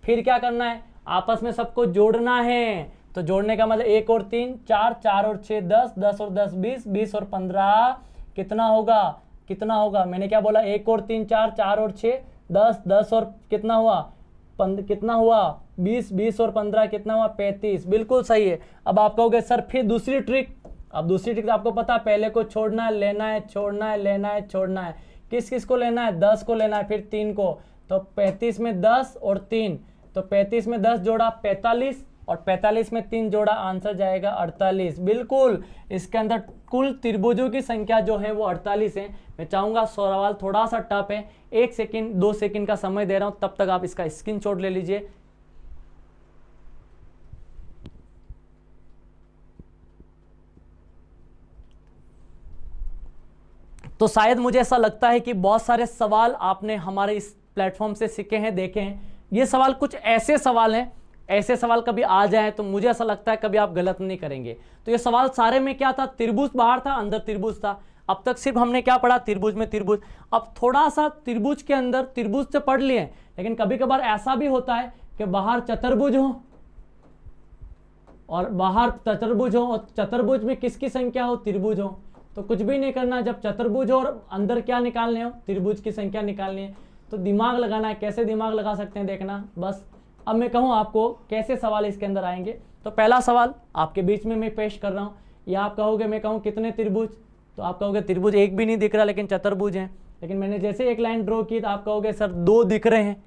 फिर क्या करना है? आपस में सबको जोड़ना है। तो जोड़ने का मतलब 1 और 3 4, 4 और 6 10, 10 और 10 20, 20 और 15 कितना होगा? कितना होगा? मैंने क्या बोला? 1 और 3 4, 4 और 6 10, 10 और कितना हुआ? कितना हुआ? 20, 20 और 15 कितना हुआ? 35। बिल्कुल सही है। अब आप कहोगे सर फिर दूसरी ट्रिक। अब दूसरी ट्रिक आपको पता है, पहले को छोड़ना है, लेना है, छोड़ना है, लेना है, छोड़ना है। किस किस को लेना है? 10 को लेना है, फिर 3 को। तो 35 में 10 और 3, तो 35 में 10 जोड़ा 45 और 45 में 3 जोड़ा, आंसर जाएगा 48। बिल्कुल, इसके अंदर कुल त्रिभुजों की संख्या जो है वो 48 है। मैं चाहूँगा सवाल थोड़ा सा टफ है, 1 सेकंड 2 सेकंड का समय दे रहा हूँ, तब तक आप इसका स्क्रीनशॉट ले लीजिए। तो शायद मुझे ऐसा लगता है कि बहुत सारे सवाल आपने हमारे इस प्लेटफॉर्म से सीखे हैं, देखे हैं। ये सवाल कुछ ऐसे सवाल हैं, ऐसे सवाल कभी आ जाए तो मुझे ऐसा लगता है कभी आप गलत नहीं करेंगे। तो ये सवाल सारे में क्या था? त्रिभुज बाहर था, अंदर त्रिभुज था। अब तक सिर्फ हमने क्या पढ़ा? त्रिभुज में त्रिभुज। अब थोड़ा सा त्रिभुज के अंदर त्रिभुज से पढ़ लिए, लेकिन कभी कभार ऐसा भी होता है कि बाहर चतुर्भुज हो और बाहर चतुर्भुज हो, और चतुर्भुज में किसकी संख्या हो? त्रिभुज हो। तो कुछ भी नहीं करना, जब चतुर्भुज हो और अंदर क्या निकालने हो? त्रिभुज की संख्या निकालनी है। तो दिमाग लगाना है। कैसे दिमाग लगा सकते हैं देखना बस। अब मैं कहूँ आपको कैसे सवाल इसके अंदर आएंगे। तो पहला सवाल आपके बीच में मैं पेश कर रहा हूँ। या आप कहोगे, मैं कहूँ कितने त्रिभुज, तो आप कहोगे त्रिभुज एक भी नहीं दिख रहा, लेकिन चतुर्भुज हैं। लेकिन मैंने जैसे एक लाइन ड्रॉ की तो आप कहोगे सर 2 दिख रहे हैं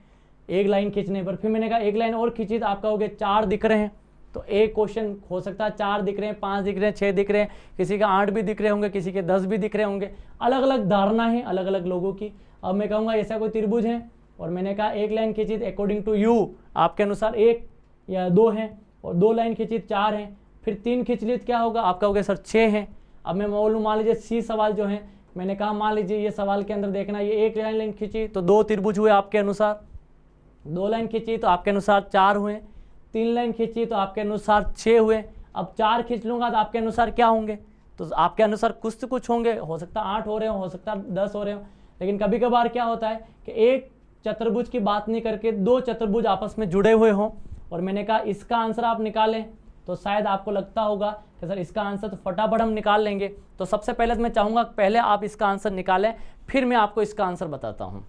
एक लाइन खींचने पर। फिर मैंने कहा एक लाइन और खींची तो आप कहोगे 4 दिख रहे हैं। तो एक क्वेश्चन हो सकता है 4 दिख रहे हैं, 5 दिख रहे हैं, 6 दिख रहे हैं, किसी का 8 भी दिख रहे होंगे, किसी के 10 भी दिख रहे होंगे। अलग अलग धारणा है अलग अलग लोगों की। अब मैं कहूँगा ऐसा कोई त्रिभुज है और मैंने कहा एक लाइन खींची तो अकॉर्डिंग टू यू आपके अनुसार 1 या 2 है, और 2 लाइन खींची 4 है, फिर 3 खींच ली तो क्या होगा? आप कहोगे सर 6 है। अब मैं बोलूँ, मान लीजिए सी सवाल जो है, मैंने कहा मान लीजिए ये सवाल के अंदर देखना, ये एक लाइन खींची तो 2 त्रिभुज हुए आपके अनुसार, 2 लाइन खींची तो आपके अनुसार 4 हुए, 3 लाइन खींची तो आपके अनुसार 6 हुए। अब 4 खींच लूँगा तो आपके अनुसार क्या होंगे? तो आपके अनुसार कुछ तो कुछ होंगे, हो सकता है 8 हो रहे हो सकता है 10 हो रहे हो। लेकिन कभी कभार क्या होता है कि एक चतुर्भुज की बात नहीं करके 2 चतुर्भुज आपस में जुड़े हुए हों, और मैंने कहा इसका आंसर आप निकालें। तो शायद आपको लगता होगा कि सर इसका आंसर तो फटाफट हम निकाल लेंगे। तो सबसे पहले मैं चाहूँगा पहले आप इसका आंसर निकालें, फिर मैं आपको इसका आंसर बताता हूँ।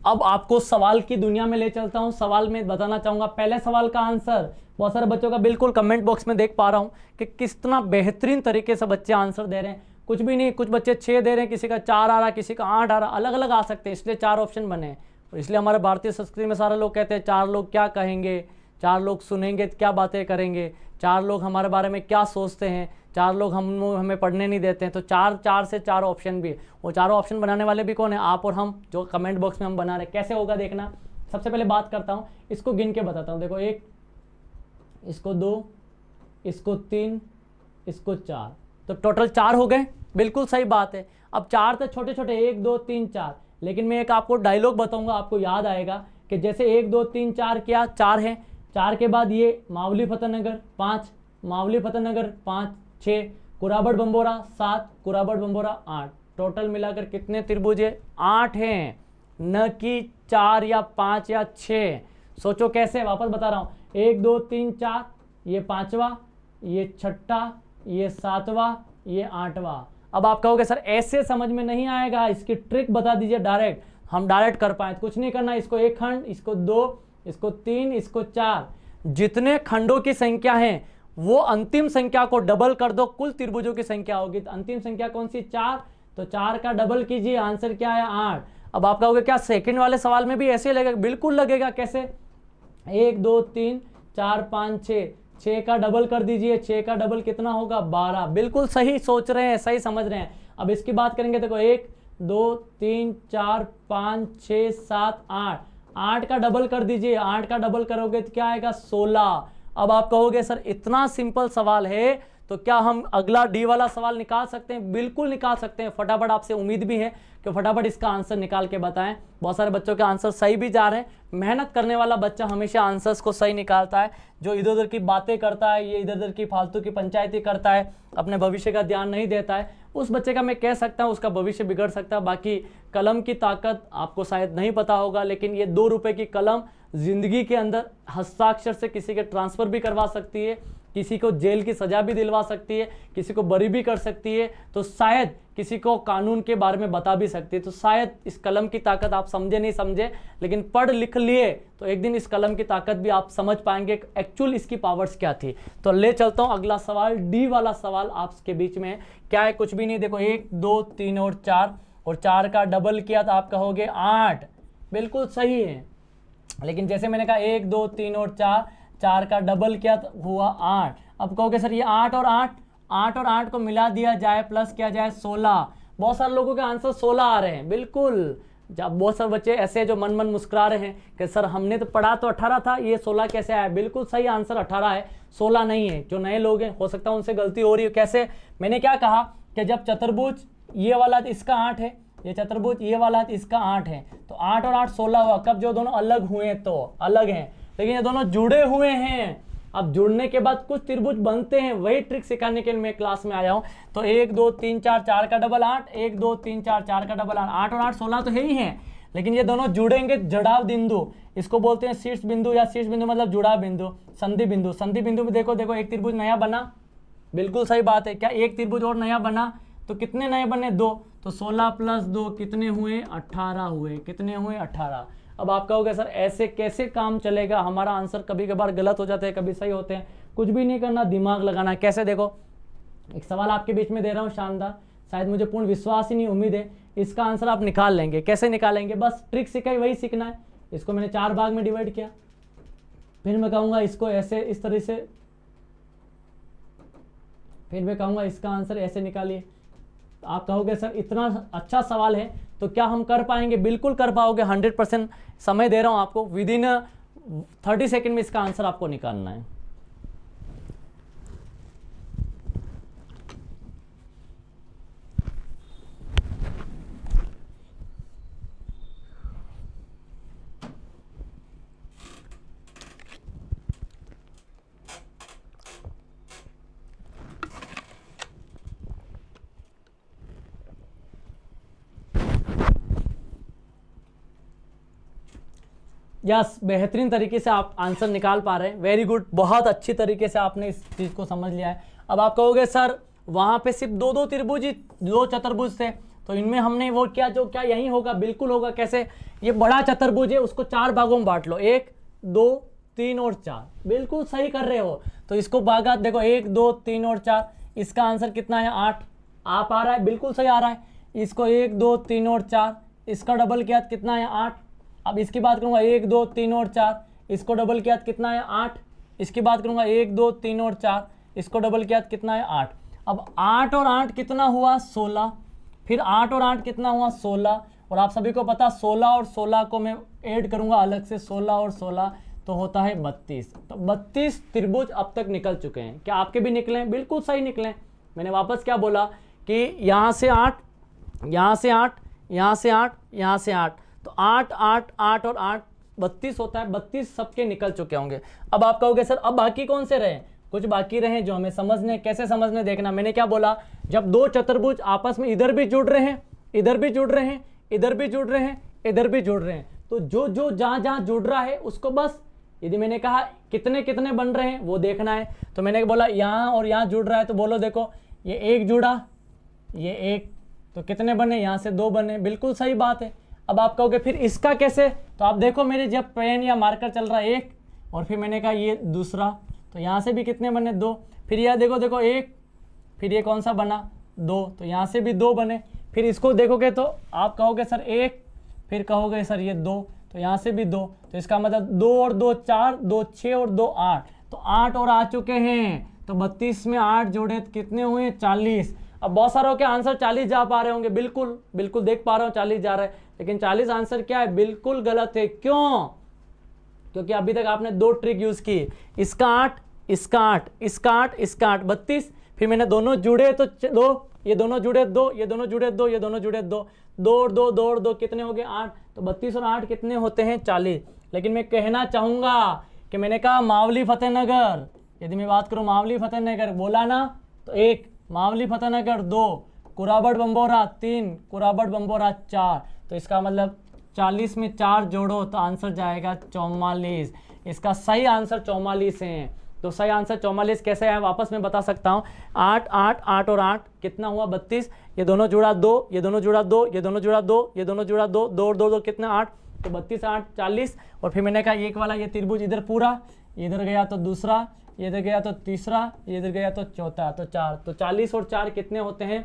अब आपको सवाल की दुनिया में ले चलता हूं। सवाल में बताना चाहूंगा पहले सवाल का आंसर बहुत सारे बच्चों का बिल्कुल कमेंट बॉक्स में देख पा रहा हूं कि कितना बेहतरीन तरीके से बच्चे आंसर दे रहे हैं। कुछ भी नहीं, कुछ बच्चे 6 दे रहे हैं, किसी का 4 आ रहा, किसी का 8 आ रहा, अलग अलग आ सकते हैं, इसलिए 4 ऑप्शन बने हैं। और इसलिए हमारे भारतीय संस्कृति में सारे लोग कहते हैं 4 लोग क्या कहेंगे, 4 लोग सुनेंगे तो क्या बातें करेंगे, 4 लोग हमारे बारे में क्या सोचते हैं, 4 लोग हमें पढ़ने नहीं देते हैं। तो 4 से 4 ऑप्शन भी, वो चारों ऑप्शन बनाने वाले भी कौन है, आप और हम, जो कमेंट बॉक्स में हम बना रहे हैं। कैसे होगा देखना। सबसे पहले बात करता हूँ, इसको गिन के बताता हूँ। देखो 1, इसको 2, इसको 3, इसको 4, तो टोटल 4 हो गए। बिल्कुल सही बात है। अब 4 तो छोटे छोटे, 1 2 3 4, लेकिन मैं एक आपको डायलॉग बताऊंगा, आपको याद आएगा कि जैसे 1 2 3 4 क्या 4 है, 4 के बाद ये मावली फतेहनगर 5, मावली फतेहनगर 5 6, कुराबड़ बंबोरा 7, कुराबड़ बंबोरा 8, टोटल मिलाकर कितने त्रिभुज है, 8 हैं, न कि 4 या 5 या 6। सोचो कैसे, वापस बता रहा हूँ, 1 2 3 4, ये 5वां, ये 6ठा, ये 7वां, ये 8वां। अब आप कहोगे सर ऐसे समझ में नहीं आएगा, इसकी ट्रिक बता दीजिए डायरेक्ट, हम डायरेक्ट कर पाए। कुछ नहीं करना, इसको 1 खंड, इसको 2, इसको 3, इसको 4, जितने खंडों की संख्या है वो अंतिम संख्या को डबल कर दो, कुल त्रिभुजों की संख्या होगी। तो अंतिम संख्या कौन सी, 4, तो 4 का डबल कीजिए, आंसर क्या है 8। अब आप कहोगे क्या सेकंड वाले सवाल में भी ऐसे लगेगा, बिल्कुल लगेगा। कैसे, 1 2 3 4 5 6, 6 का डबल कर दीजिए, 6 का डबल कितना होगा, 12। बिल्कुल सही सोच रहे हैं, सही समझ रहे हैं। अब इसकी बात करेंगे, देखो 1 2 3 4 5 6 7 8, 8 का डबल कर दीजिए, 8 का डबल करोगे तो क्या आएगा, 16। अब आप कहोगे सर इतना सिंपल सवाल है तो क्या हम अगला डी वाला सवाल निकाल सकते हैं, बिल्कुल निकाल सकते हैं। फटाफट आपसे उम्मीद भी है कि फटाफट इसका आंसर निकाल के बताएं। बहुत सारे बच्चों के आंसर सही भी जा रहे हैं। मेहनत करने वाला बच्चा हमेशा आंसर्स को सही निकालता है, जो इधर उधर की बातें करता है, ये इधर उधर की फालतू की पंचायती करता है, अपने भविष्य का ध्यान नहीं देता है, उस बच्चे का मैं कह सकता हूँ उसका भविष्य बिगड़ सकता है। बाकी कलम की ताकत आपको शायद नहीं पता होगा, लेकिन ये 2 रुपए की कलम जिंदगी के अंदर हस्ताक्षर से किसी के ट्रांसफर भी करवा सकती है, किसी को जेल की सजा भी दिलवा सकती है, किसी को बरी भी कर सकती है, तो शायद किसी को कानून के बारे में बता भी सकती है। तो शायद इस कलम की ताकत आप समझे नहीं समझे, लेकिन पढ़ लिख लिए तो एक दिन इस कलम की ताकत भी आप समझ पाएंगे एक्चुअल इसकी पावर्स क्या थी। तो ले चलता हूं अगला सवाल, डी वाला सवाल आपके बीच में क्या है, कुछ भी नहीं। देखो 1 2 3 और 4, और 4 का डबल किया तो आप कहोगे 8, बिल्कुल सही है। लेकिन जैसे मैंने कहा 1 2 3 और 4, 4 का डबल किया तो हुआ 8। अब कहोगे सर ये 8 और 8 को मिला दिया जाए, प्लस किया जाए 16। बहुत सारे लोगों के आंसर 16 आ रहे हैं, बिल्कुल। जब बहुत सारे बच्चे ऐसे जो मन मुस्कुरा रहे हैं कि सर हमने तो पढ़ा तो 18 था, ये 16 कैसे आया। बिल्कुल सही आंसर 18 है, 16 नहीं है। जो नए लोग हैं हो सकता है उनसे गलती हो रही है। कैसे, मैंने क्या कहा कि जब चतुर्भुज ये वाला इसका 8 है, ये चतुर्भुज ये वाला इसका 8 है, तो 8 और 8 16 हुआ। कब जो दोनों अलग हुए तो अलग हैं, लेकिन ये दोनों जुड़े हुए हैं। अब जुड़ने के बाद कुछ त्रिभुज बनते हैं, वही ट्रिक सिखाने के लिए मैं क्लास में आया हूं। तो 1 2 3 4, 4 का डबल 8, 1 2 3 4, 4 का डबल 8, 8 और 8 16 तो है ही हैं, लेकिन ये दोनों जुड़ेंगे जड़ाव बिंदु, इसको बोलते हैं शीर्ष बिंदु, या शीर्ष बिंदु मतलब जुड़ाव बिंदु, संधि बिंदु। संधि बिंदु में देखो एक त्रिभुज नया बना, बिल्कुल सही बात है। क्या एक त्रिभुज और नया बना, तो कितने नए बने, 2, तो 16 + 2 कितने हुए, 18 हुए। कितने हुए, 18। अब आप कहोगे सर ऐसे कैसे काम चलेगा, हमारा आंसर कभी कभार गलत हो जाते हैं, कभी सही होते हैं। कुछ भी नहीं करना, दिमाग लगाना। कैसे, देखो एक सवाल आपके बीच में दे रहा हूँ शानदार, शायद मुझे पूर्ण विश्वास ही नहीं, उम्मीद है इसका आंसर आप निकाल लेंगे। कैसे निकालेंगे, बस ट्रिक सिखाई वही सीखना है। इसको मैंने 4 भाग में डिवाइड किया, फिर मैं कहूँगा इसको ऐसे इस तरह से, फिर मैं कहूँगा इसका आंसर ऐसे निकालिए। आप कहोगे सर इतना अच्छा सवाल है तो क्या हम कर पाएंगे, बिल्कुल कर पाओगे। 100% समय दे रहा हूं आपको, विदिन 30 सेकेंड में इसका आंसर आपको निकालना है। यस, बेहतरीन तरीके से आप आंसर निकाल पा रहे हैं, वेरी गुड, बहुत अच्छी तरीके से आपने इस चीज़ को समझ लिया है। अब आप कहोगे सर वहाँ पे सिर्फ 2 त्रिभुज, 2 चतुर्भुज थे, तो इनमें हमने वो क्या, जो क्या यही होगा, बिल्कुल होगा। कैसे, ये बड़ा चतुर्भुज है, उसको 4 भागों में बांट लो, 1 2 3 और 4, बिल्कुल सही कर रहे हो। तो इसको भागा, देखो 1 2 3 और 4, इसका आंसर कितना है, 8 आप आ रहा है, बिल्कुल सही आ रहा है। इसको 1 2 3 और 4, इसका डबल किया कितना है, 8। अब इसकी बात करूंगा 1 2 3 और 4, इसको डबल किया तो कितना है 8, इसकी बात करूंगा 1 2 3 और 4, इसको डबल किया तो कितना है 8। अब 8 और 8 कितना हुआ 16, फिर 8 और 8 कितना हुआ 16, और आप सभी को पता 16 और 16 को मैं ऐड करूंगा अलग से, 16 और 16 तो होता है 32। तो 32 त्रिभुज अब तक निकल चुके हैं। क्या आपके भी निकले हैं? बिल्कुल सही निकले हैं। मैंने वापस क्या बोला कि यहाँ से 8, यहाँ से 8, यहाँ से 8, यहाँ से 8, तो 8 8 8 और 8 32 होता है। 32 सबके निकल चुके होंगे। अब आप कहोगे सर अब बाकी कौन से रहे? कुछ बाकी रहे जो हमें समझने, कैसे समझने देखना। मैंने क्या बोला, जब दो चतुर्भुज आपस में इधर भी जुड़ रहे हैं, इधर भी जुड़ रहे हैं, इधर भी जुड़ रहे हैं, इधर भी जुड़ रहे हैं, तो जो जो जहां जहां जुड़ रहा है उसको बस, यदि मैंने कहा कितने कितने बन रहे हैं वो देखना है, तो मैंने बोला यहाँ और यहाँ जुड़ रहा है, तो बोलो देखो ये एक जुड़ा, ये एक, तो कितने बने? यहाँ से 2 बने। बिल्कुल सही बात है। अब आप कहोगे फिर इसका कैसे? तो आप देखो मेरे जब पेन या मार्कर चल रहा है 1, और फिर मैंने कहा ये दूसरा, तो यहाँ से भी कितने बने? 2। फिर यह देखो देखो 1, फिर ये कौन सा बना? 2, तो यहाँ से भी 2 बने। फिर इसको देखोगे तो आप कहोगे सर 1, फिर कहोगे सर ये 2, तो यहाँ से भी 2, तो इसका मतलब 2 और 2 4, 2 6 और 2 8, तो 8 और आ चुके हैं। तो 32 में 8 जोड़े तो कितने हुए? 40। अब बहुत सारों के आंसर 40 जा पा रहे होंगे, बिल्कुल बिल्कुल देख पा रहा हूँ 40 जा रहा है, लेकिन 40 आंसर क्या है? बिल्कुल गलत है। क्यों? क्योंकि अभी तक आपने 2 ट्रिक यूज की, इसका 8, इसका 8, इसका 8, इसका 8, 32, फिर मैंने दोनों जुड़े तो 2, ये दोनों जुड़े 2, ये दोनों जुड़े 2, ये दोनों जुड़े 2, 2 और 2, 2 और 2 कितने हो गए? 8। तो 32 और 8 कितने होते हैं? 40। लेकिन मैं कहना चाहूंगा कि मैंने कहा मावली फतेहनगर, यदि मैं बात करूं मावली फतेहनगर, बोला ना, तो 1, मावली फतेहनगर 2, कुराबड़ बम्बोरा 3, कुराबड़ बम्बोरा 4, तो इसका मतलब 40 में 4 जोड़ो तो आंसर जाएगा 44। इसका सही आंसर 44 है। तो सही आंसर 44 कैसे है वापस मैं बता सकता हूँ। 8 8 8 और 8 कितना हुआ? 32, ये दोनों जुड़ा 2, ये दोनों जुड़ा 2, ये दोनों जुड़ा 2, ये दोनों जुड़ा 2, 2 और 2 2 कितना? 8, तो 32 8 40। और फिर मैंने कहा एक वाला ये त्रिभुज इधर पूरा, इधर गया तो दूसरा, ये इधर गया तो तीसरा, ये इधर गया तो चौथा, तो 4, तो 40 और 4 कितने होते हैं?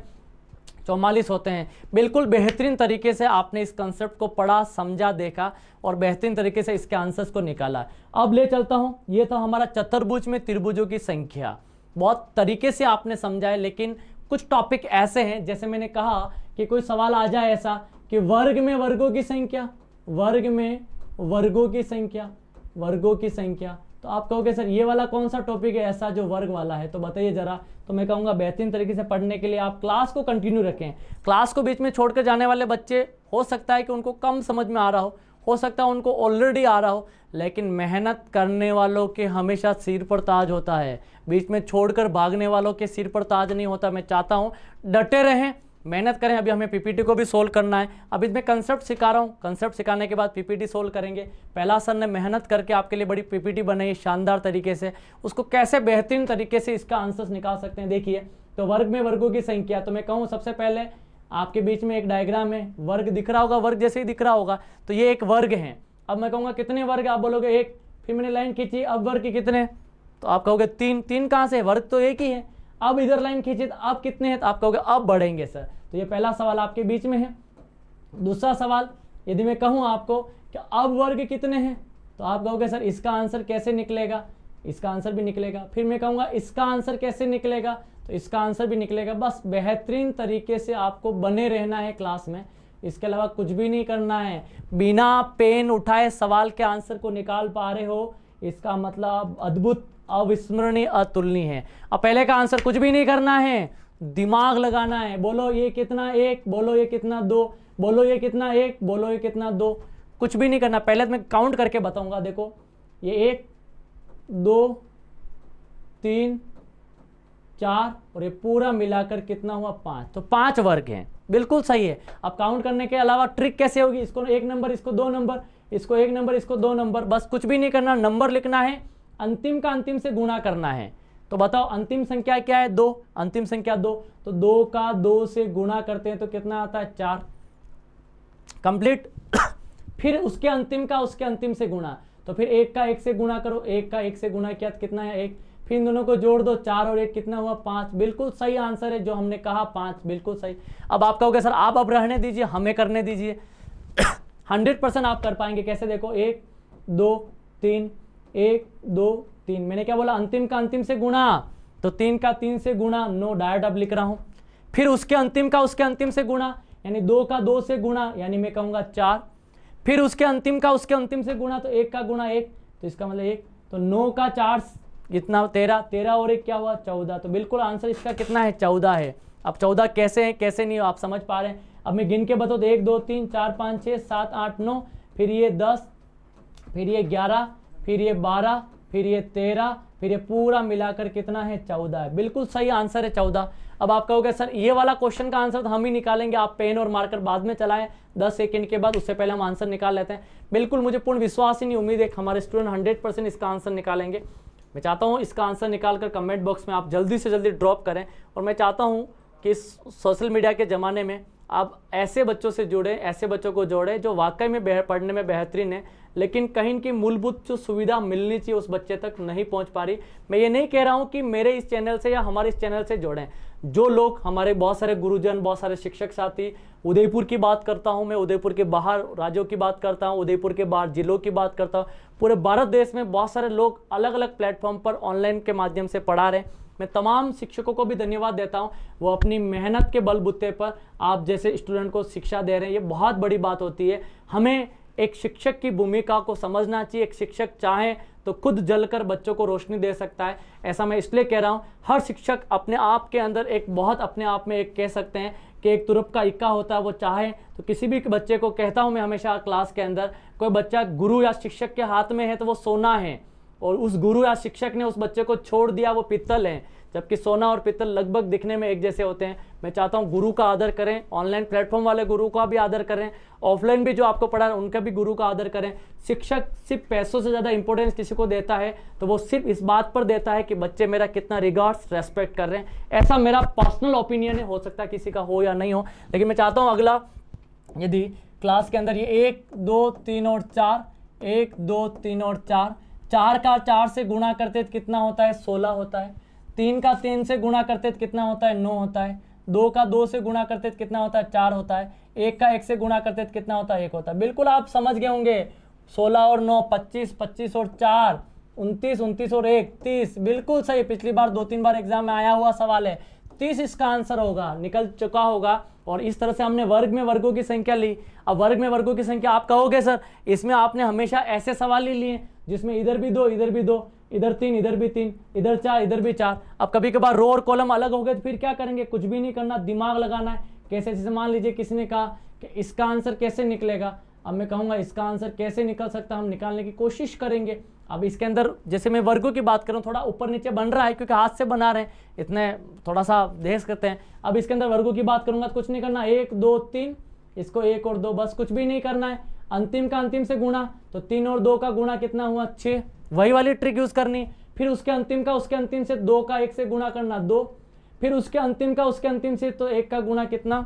44 होते हैं। बिल्कुल बेहतरीन तरीके से आपने इस कंसेप्ट को पढ़ा, समझा, देखा और बेहतरीन तरीके से इसके आंसर्स को निकाला। अब ले चलता हूं, ये था हमारा चतुर्भुज में त्रिभुजों की संख्या। बहुत तरीके से आपने समझा है, लेकिन कुछ टॉपिक ऐसे हैं, जैसे मैंने कहा कि कोई सवाल आ जाए ऐसा कि वर्ग में वर्गों की संख्या, वर्ग में वर्गों की संख्या, वर्गों की संख्या, तो आप कहोगे सर ये वाला कौन सा टॉपिक है ऐसा जो वर्ग वाला है, तो बताइए जरा। तो मैं कहूँगा बेहतरीन तरीके से पढ़ने के लिए आप क्लास को कंटिन्यू रखें। क्लास को बीच में छोड़कर जाने वाले बच्चे, हो सकता है कि उनको कम समझ में आ रहा हो सकता है उनको ऑलरेडी आ रहा हो, लेकिन मेहनत करने वालों के हमेशा सिर पर ताज होता है, बीच में छोड़कर भागने वालों के सिर पर ताज नहीं होता। मैं चाहता हूँ डटे रहें, मेहनत करें। अभी हमें पीपीटी को भी सोल्व करना है। अभी मैं कंसेप्ट सिखा रहा हूँ, कंसेप्ट सिखाने के बाद पीपीटी सोल्व करेंगे। पहला सर ने मेहनत करके आपके लिए बड़ी पीपीटी बनाई शानदार तरीके से, उसको कैसे बेहतरीन तरीके से इसका आंसर्स निकाल सकते हैं देखिए। तो वर्ग में वर्गों की संख्या, तो मैं कहूँ सबसे पहले आपके बीच में एक डायग्राम है, वर्ग दिख रहा होगा, वर्ग जैसे ही दिख रहा होगा, तो ये एक वर्ग है। अब मैं कहूँगा कितने वर्ग, आप बोलोगे 1, फिर मैंने लाइन खींची, अब वर्ग कितने, तो आप कहोगे 3, 3 कहाँ से, वर्ग तो एक ही है। अब इधर लाइन खींची तो अब कितने हैं, तो आप कहोगे अब बढ़ेंगे सर। तो ये पहला सवाल आपके बीच में है। दूसरा सवाल, यदि मैं कहूँ आपको कि अब वर्ग कितने हैं, तो आप कहोगे सर इसका आंसर कैसे निकलेगा, इसका आंसर भी निकलेगा। फिर मैं कहूँगा इसका आंसर कैसे निकलेगा, तो इसका आंसर भी निकलेगा। बस बेहतरीन तरीके से आपको बने रहना है क्लास में, इसके अलावा कुछ भी नहीं करना है। बिना पेन उठाए सवाल के आंसर को निकाल पा रहे हो, इसका मतलब अद्भुत, अविस्मरणीय, अतुलनीय है। अब पहले का आंसर कुछ भी नहीं करना है, दिमाग लगाना है। बोलो ये कितना 1, बोलो ये कितना 2, बोलो ये कितना 1, बोलो ये कितना 2, कुछ भी नहीं करना। पहले मैं काउंट करके बताऊंगा, देखो ये 1 2 3 4 और ये पूरा मिलाकर कितना हुआ 5, तो 5 वर्ग हैं। बिल्कुल सही है। अब काउंट करने के अलावा ट्रिक कैसे होगी, इसको 1 नंबर, इसको 2 नंबर, इसको 1 नंबर, इसको 2 नंबर, बस कुछ भी नहीं करना, नंबर लिखना है, अंतिम का अंतिम से गुणा करना है। तो बताओ अंतिम संख्या क्या है, 2, अंतिम संख्या 2, तो 2 का 2 से गुणा करते हैं तो कितना आता है 4, कंप्लीट। फिर उसके अंतिम का उसके अंतिम से गुणा, तो फिर 1 का 1 से गुणा करो, 1 का 1 से गुणा किया तो कितना है 1, फिर इन दोनों को जोड़ दो, 4 और 1 कितना हुआ 5। बिल्कुल सही आंसर है जो हमने कहा 5, बिल्कुल सही। अब आप कहोगे सर आप अब रहने दीजिए, हमें करने दीजिए। 100% आप कर पाएंगे। कैसे, देखो 1 2 3, 1 2 3, मैंने क्या बोला, अंतिम का अंतिम से गुणा, तो 3 का 3 से गुणा, 9 डायरेक्ट अब लिख रहा हूं। फिर उसके अंतिम का उसके अंतिम से गुणा, यानी 2 का 2 से गुणा, यानी मैं कहूंगा 4। फिर उसके अंतिम का उसके अंतिम से गुणा, तो 1 का गुणा 1, तो इसका मतलब 1, तो 9 का 4 कितना, 13, 13 और 1 क्या हुआ 14। तो बिल्कुल आंसर इसका कितना है, 14 है। अब 14 कैसे है कैसे नहीं आप समझ पा रहे हैं। अब मैं गिन के बताऊँ तो 1 2 3 4 5 6 7 8 9, फिर ये 10, फिर ये 11, फिर ये 12, फिर ये 13, फिर ये पूरा मिलाकर कितना है, 14 है। बिल्कुल सही आंसर है 14। अब आप कहोगे सर ये वाला क्वेश्चन का आंसर तो हम ही निकालेंगे, आप पेन और मार्कर बाद में चलाएं 10 सेकंड के बाद, उससे पहले हम आंसर निकाल लेते हैं। बिल्कुल मुझे पूर्ण विश्वास ही नहीं, उम्मीद है हमारे स्टूडेंट 100% इसका आंसर निकालेंगे। मैं चाहता हूँ इसका आंसर निकालकर कमेंट बॉक्स में आप जल्दी से जल्दी ड्रॉप करें। और मैं चाहता हूँ कि इस सोशल मीडिया के ज़माने में आप ऐसे बच्चों से जुड़े, ऐसे बच्चों को जोड़े जो वाकई में पढ़ने में बेहतरीन है, लेकिन कहीं की मूलभूत जो सुविधा मिलनी चाहिए उस बच्चे तक नहीं पहुंच पा रही। मैं ये नहीं कह रहा हूं कि मेरे इस चैनल से या हमारे इस चैनल से जोड़ें। जो लोग हमारे बहुत सारे गुरुजन, बहुत सारे शिक्षक साथी, उदयपुर की बात करता हूं मैं, उदयपुर के बाहर राज्यों की बात करता हूं, उदयपुर के बाहर जिलों की बात करता हूं, पूरे भारत देश में बहुत सारे लोग अलग अलग प्लेटफॉर्म पर ऑनलाइन के माध्यम से पढ़ा रहे हैं। मैं तमाम शिक्षकों को भी धन्यवाद देता हूं, वो अपनी मेहनत के बलबूते पर आप जैसे स्टूडेंट को शिक्षा दे रहे हैं। ये बहुत बड़ी बात होती है। हमें एक शिक्षक की भूमिका को समझना चाहिए। एक शिक्षक चाहे तो खुद जलकर बच्चों को रोशनी दे सकता है। ऐसा मैं इसलिए कह रहा हूँ, हर शिक्षक अपने आप के अंदर एक बहुत अपने आप में एक कह सकते हैं कि एक तुरुप का इक्का होता है। वो चाहे तो किसी भी बच्चे को कहता हूँ मैं हमेशा क्लास के अंदर, कोई बच्चा गुरु या शिक्षक के हाथ में है तो वो सोना है, और उस गुरु या शिक्षक ने उस बच्चे को छोड़ दिया वो पित्तल है। जबकि सोना और पित्तल लगभग दिखने में एक जैसे होते हैं। मैं चाहता हूं गुरु का आदर करें, ऑनलाइन प्लेटफॉर्म वाले गुरु का भी आदर करें, ऑफलाइन भी जो आपको पढ़ा है उनका भी गुरु का आदर करें। शिक्षक सिर्फ पैसों से ज़्यादा इंपॉर्टेंस किसी को देता है तो वो सिर्फ इस बात पर देता है कि बच्चे मेरा कितना रिगार्ड्स रेस्पेक्ट कर रहे हैं। ऐसा मेरा पर्सनल ओपिनियन है, हो सकता है किसी का हो या नहीं हो, लेकिन मैं चाहता हूँ अगला, यदि क्लास के अंदर ये 1 2 3 और 4, 1 2 3 और 4, 4 का 4 से गुणा करते तो कितना होता है, 16 होता है। 3 का 3 से गुणा करते तो कितना होता है, 9 होता है। 2 का 2 से गुणा करते तो कितना होता है, 4 होता है। 1 का 1 से गुणा करते तो कितना होता है, 1 होता है। बिल्कुल आप समझ गए होंगे। 16 और 9 25, 25 और 4 29, 29 और 1 30। बिल्कुल सही, पिछली बार 2-3 बार एग्जाम में आया हुआ सवाल है। 30 इसका आंसर होगा, निकल चुका होगा। और इस तरह से हमने वर्ग में वर्गों की संख्या ली। अब वर्ग में वर्गों की संख्या आप कहोगे सर इसमें आपने हमेशा ऐसे सवाल ही लिए जिसमें इधर भी 2 इधर भी 2, इधर 3 इधर भी 3, इधर 4 इधर भी 4। अब कभी कभार रो और कॉलम अलग हो गए तो फिर क्या करेंगे, कुछ भी नहीं करना, दिमाग लगाना है। कैसे, जैसे मान लीजिए किसी ने कहा कि इसका आंसर कैसे निकलेगा, अब मैं कहूँगा इसका आंसर कैसे निकल सकता है, हम निकालने की कोशिश करेंगे। अब इसके अंदर जैसे मैं वर्गों की बात करूँ, थोड़ा ऊपर नीचे बन रहा है क्योंकि हाथ से बना रहे हैं, इतने थोड़ा सा देख करते हैं। अब इसके अंदर वर्गों की बात करूँगा तो कुछ नहीं करना, 1 2 3, इसको 1 और 2, बस कुछ भी नहीं करना है। अंतिम का अंतिम से गुणा, तो 3 और 2 का गुणा कितना हुआ, 6, वही वाली ट्रिक यूज करनी। फिर उसके अंतिम का उसके अंतिम से 2 का 1 से गुणा करना, 2। फिर उसके अंतिम का उसके अंतिम से तो 1 का गुणा कितना,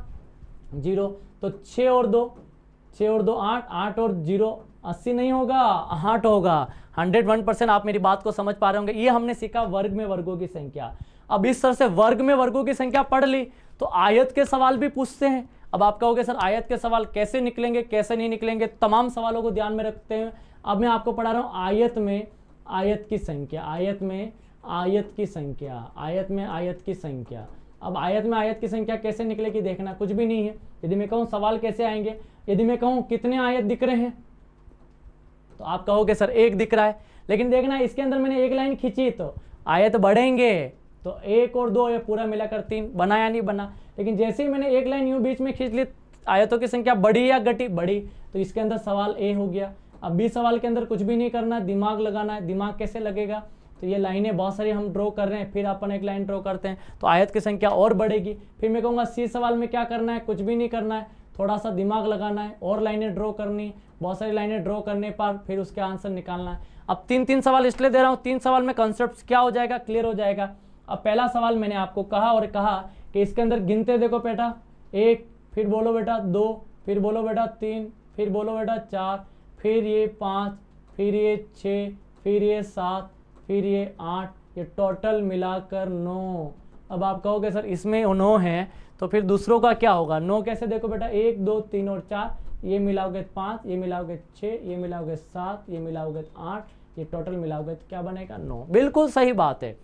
0। तो 6 और 2 8, 8 और 0 80 नहीं होगा, 8 होगा। 101% आप मेरी बात को समझ पा रहे होंगे। ये हमने सीखा वर्ग में वर्गों की संख्या। अब इस तरह से वर्ग में वर्गों की संख्या पढ़ ली तो आयत के सवाल भी पूछते हैं। अब आप कहोगे सर आयत के सवाल कैसे निकलेंगे कैसे नहीं निकलेंगे, तमाम सवालों को ध्यान में रखते हैं। अब मैं आपको पढ़ा रहा हूँ आयत में आयत की संख्या, आयत में आयत की संख्या, आयत में आयत की संख्या। अब आयत में आयत की संख्या कैसे निकलेगी देखना, कुछ भी नहीं है। यदि मैं कहूँ सवाल कैसे आएंगे, यदि मैं कहूँ कितने आयत दिख रहे हैं तो आप कहोगे सर 1 दिख रहा है, लेकिन देखना इसके अंदर मैंने 1 लाइन खींची तो आयत बढ़ेंगे, तो 1 और 2 ये पूरा मिलाकर 3 बना या नहीं बना। लेकिन जैसे ही मैंने 1 लाइन यूं बीच में खींच ली, आयतों की संख्या बढ़ी या घटी, बढ़ी, तो इसके अंदर सवाल ए हो गया। अब बी सवाल के अंदर कुछ भी नहीं करना, दिमाग लगाना है। दिमाग कैसे लगेगा, तो ये लाइनें बहुत सारी हम ड्रॉ कर रहे हैं, फिर अपन एक लाइन ड्रॉ करते हैं तो आयत की संख्या और बढ़ेगी। फिर मैं कहूँगा सी सवाल में क्या करना है, कुछ भी नहीं करना है, थोड़ा सा दिमाग लगाना है और लाइनें ड्रॉ करनी, बहुत सारी लाइनें ड्रॉ करने पर फिर उसके आंसर निकालना है। अब 3-3 सवाल इसलिए दे रहा हूँ, 3 सवाल में कॉन्सेप्ट क्या हो जाएगा, क्लियर हो जाएगा। अब पहला सवाल मैंने आपको कहा कि इसके अंदर गिनते देखो बेटा, 1, फिर बोलो बेटा 2, फिर बोलो बेटा 3, फिर बोलो बेटा 4, फिर ये 5, फिर ये 6, फिर ये 7, फिर ये 8, ये टोटल मिलाकर 9। अब आप कहोगे सर इसमें 9 है तो फिर दूसरों का क्या होगा, 9 कैसे देखो बेटा, 1 2 3 और 4, ये मिलाओगे 5, ये मिलाओगे 6, ये मिलाओगे 7, ये मिलाओगे 8, ये टोटल मिलाओगे तो क्या बनेगा 9। बिल्कुल सही बात है।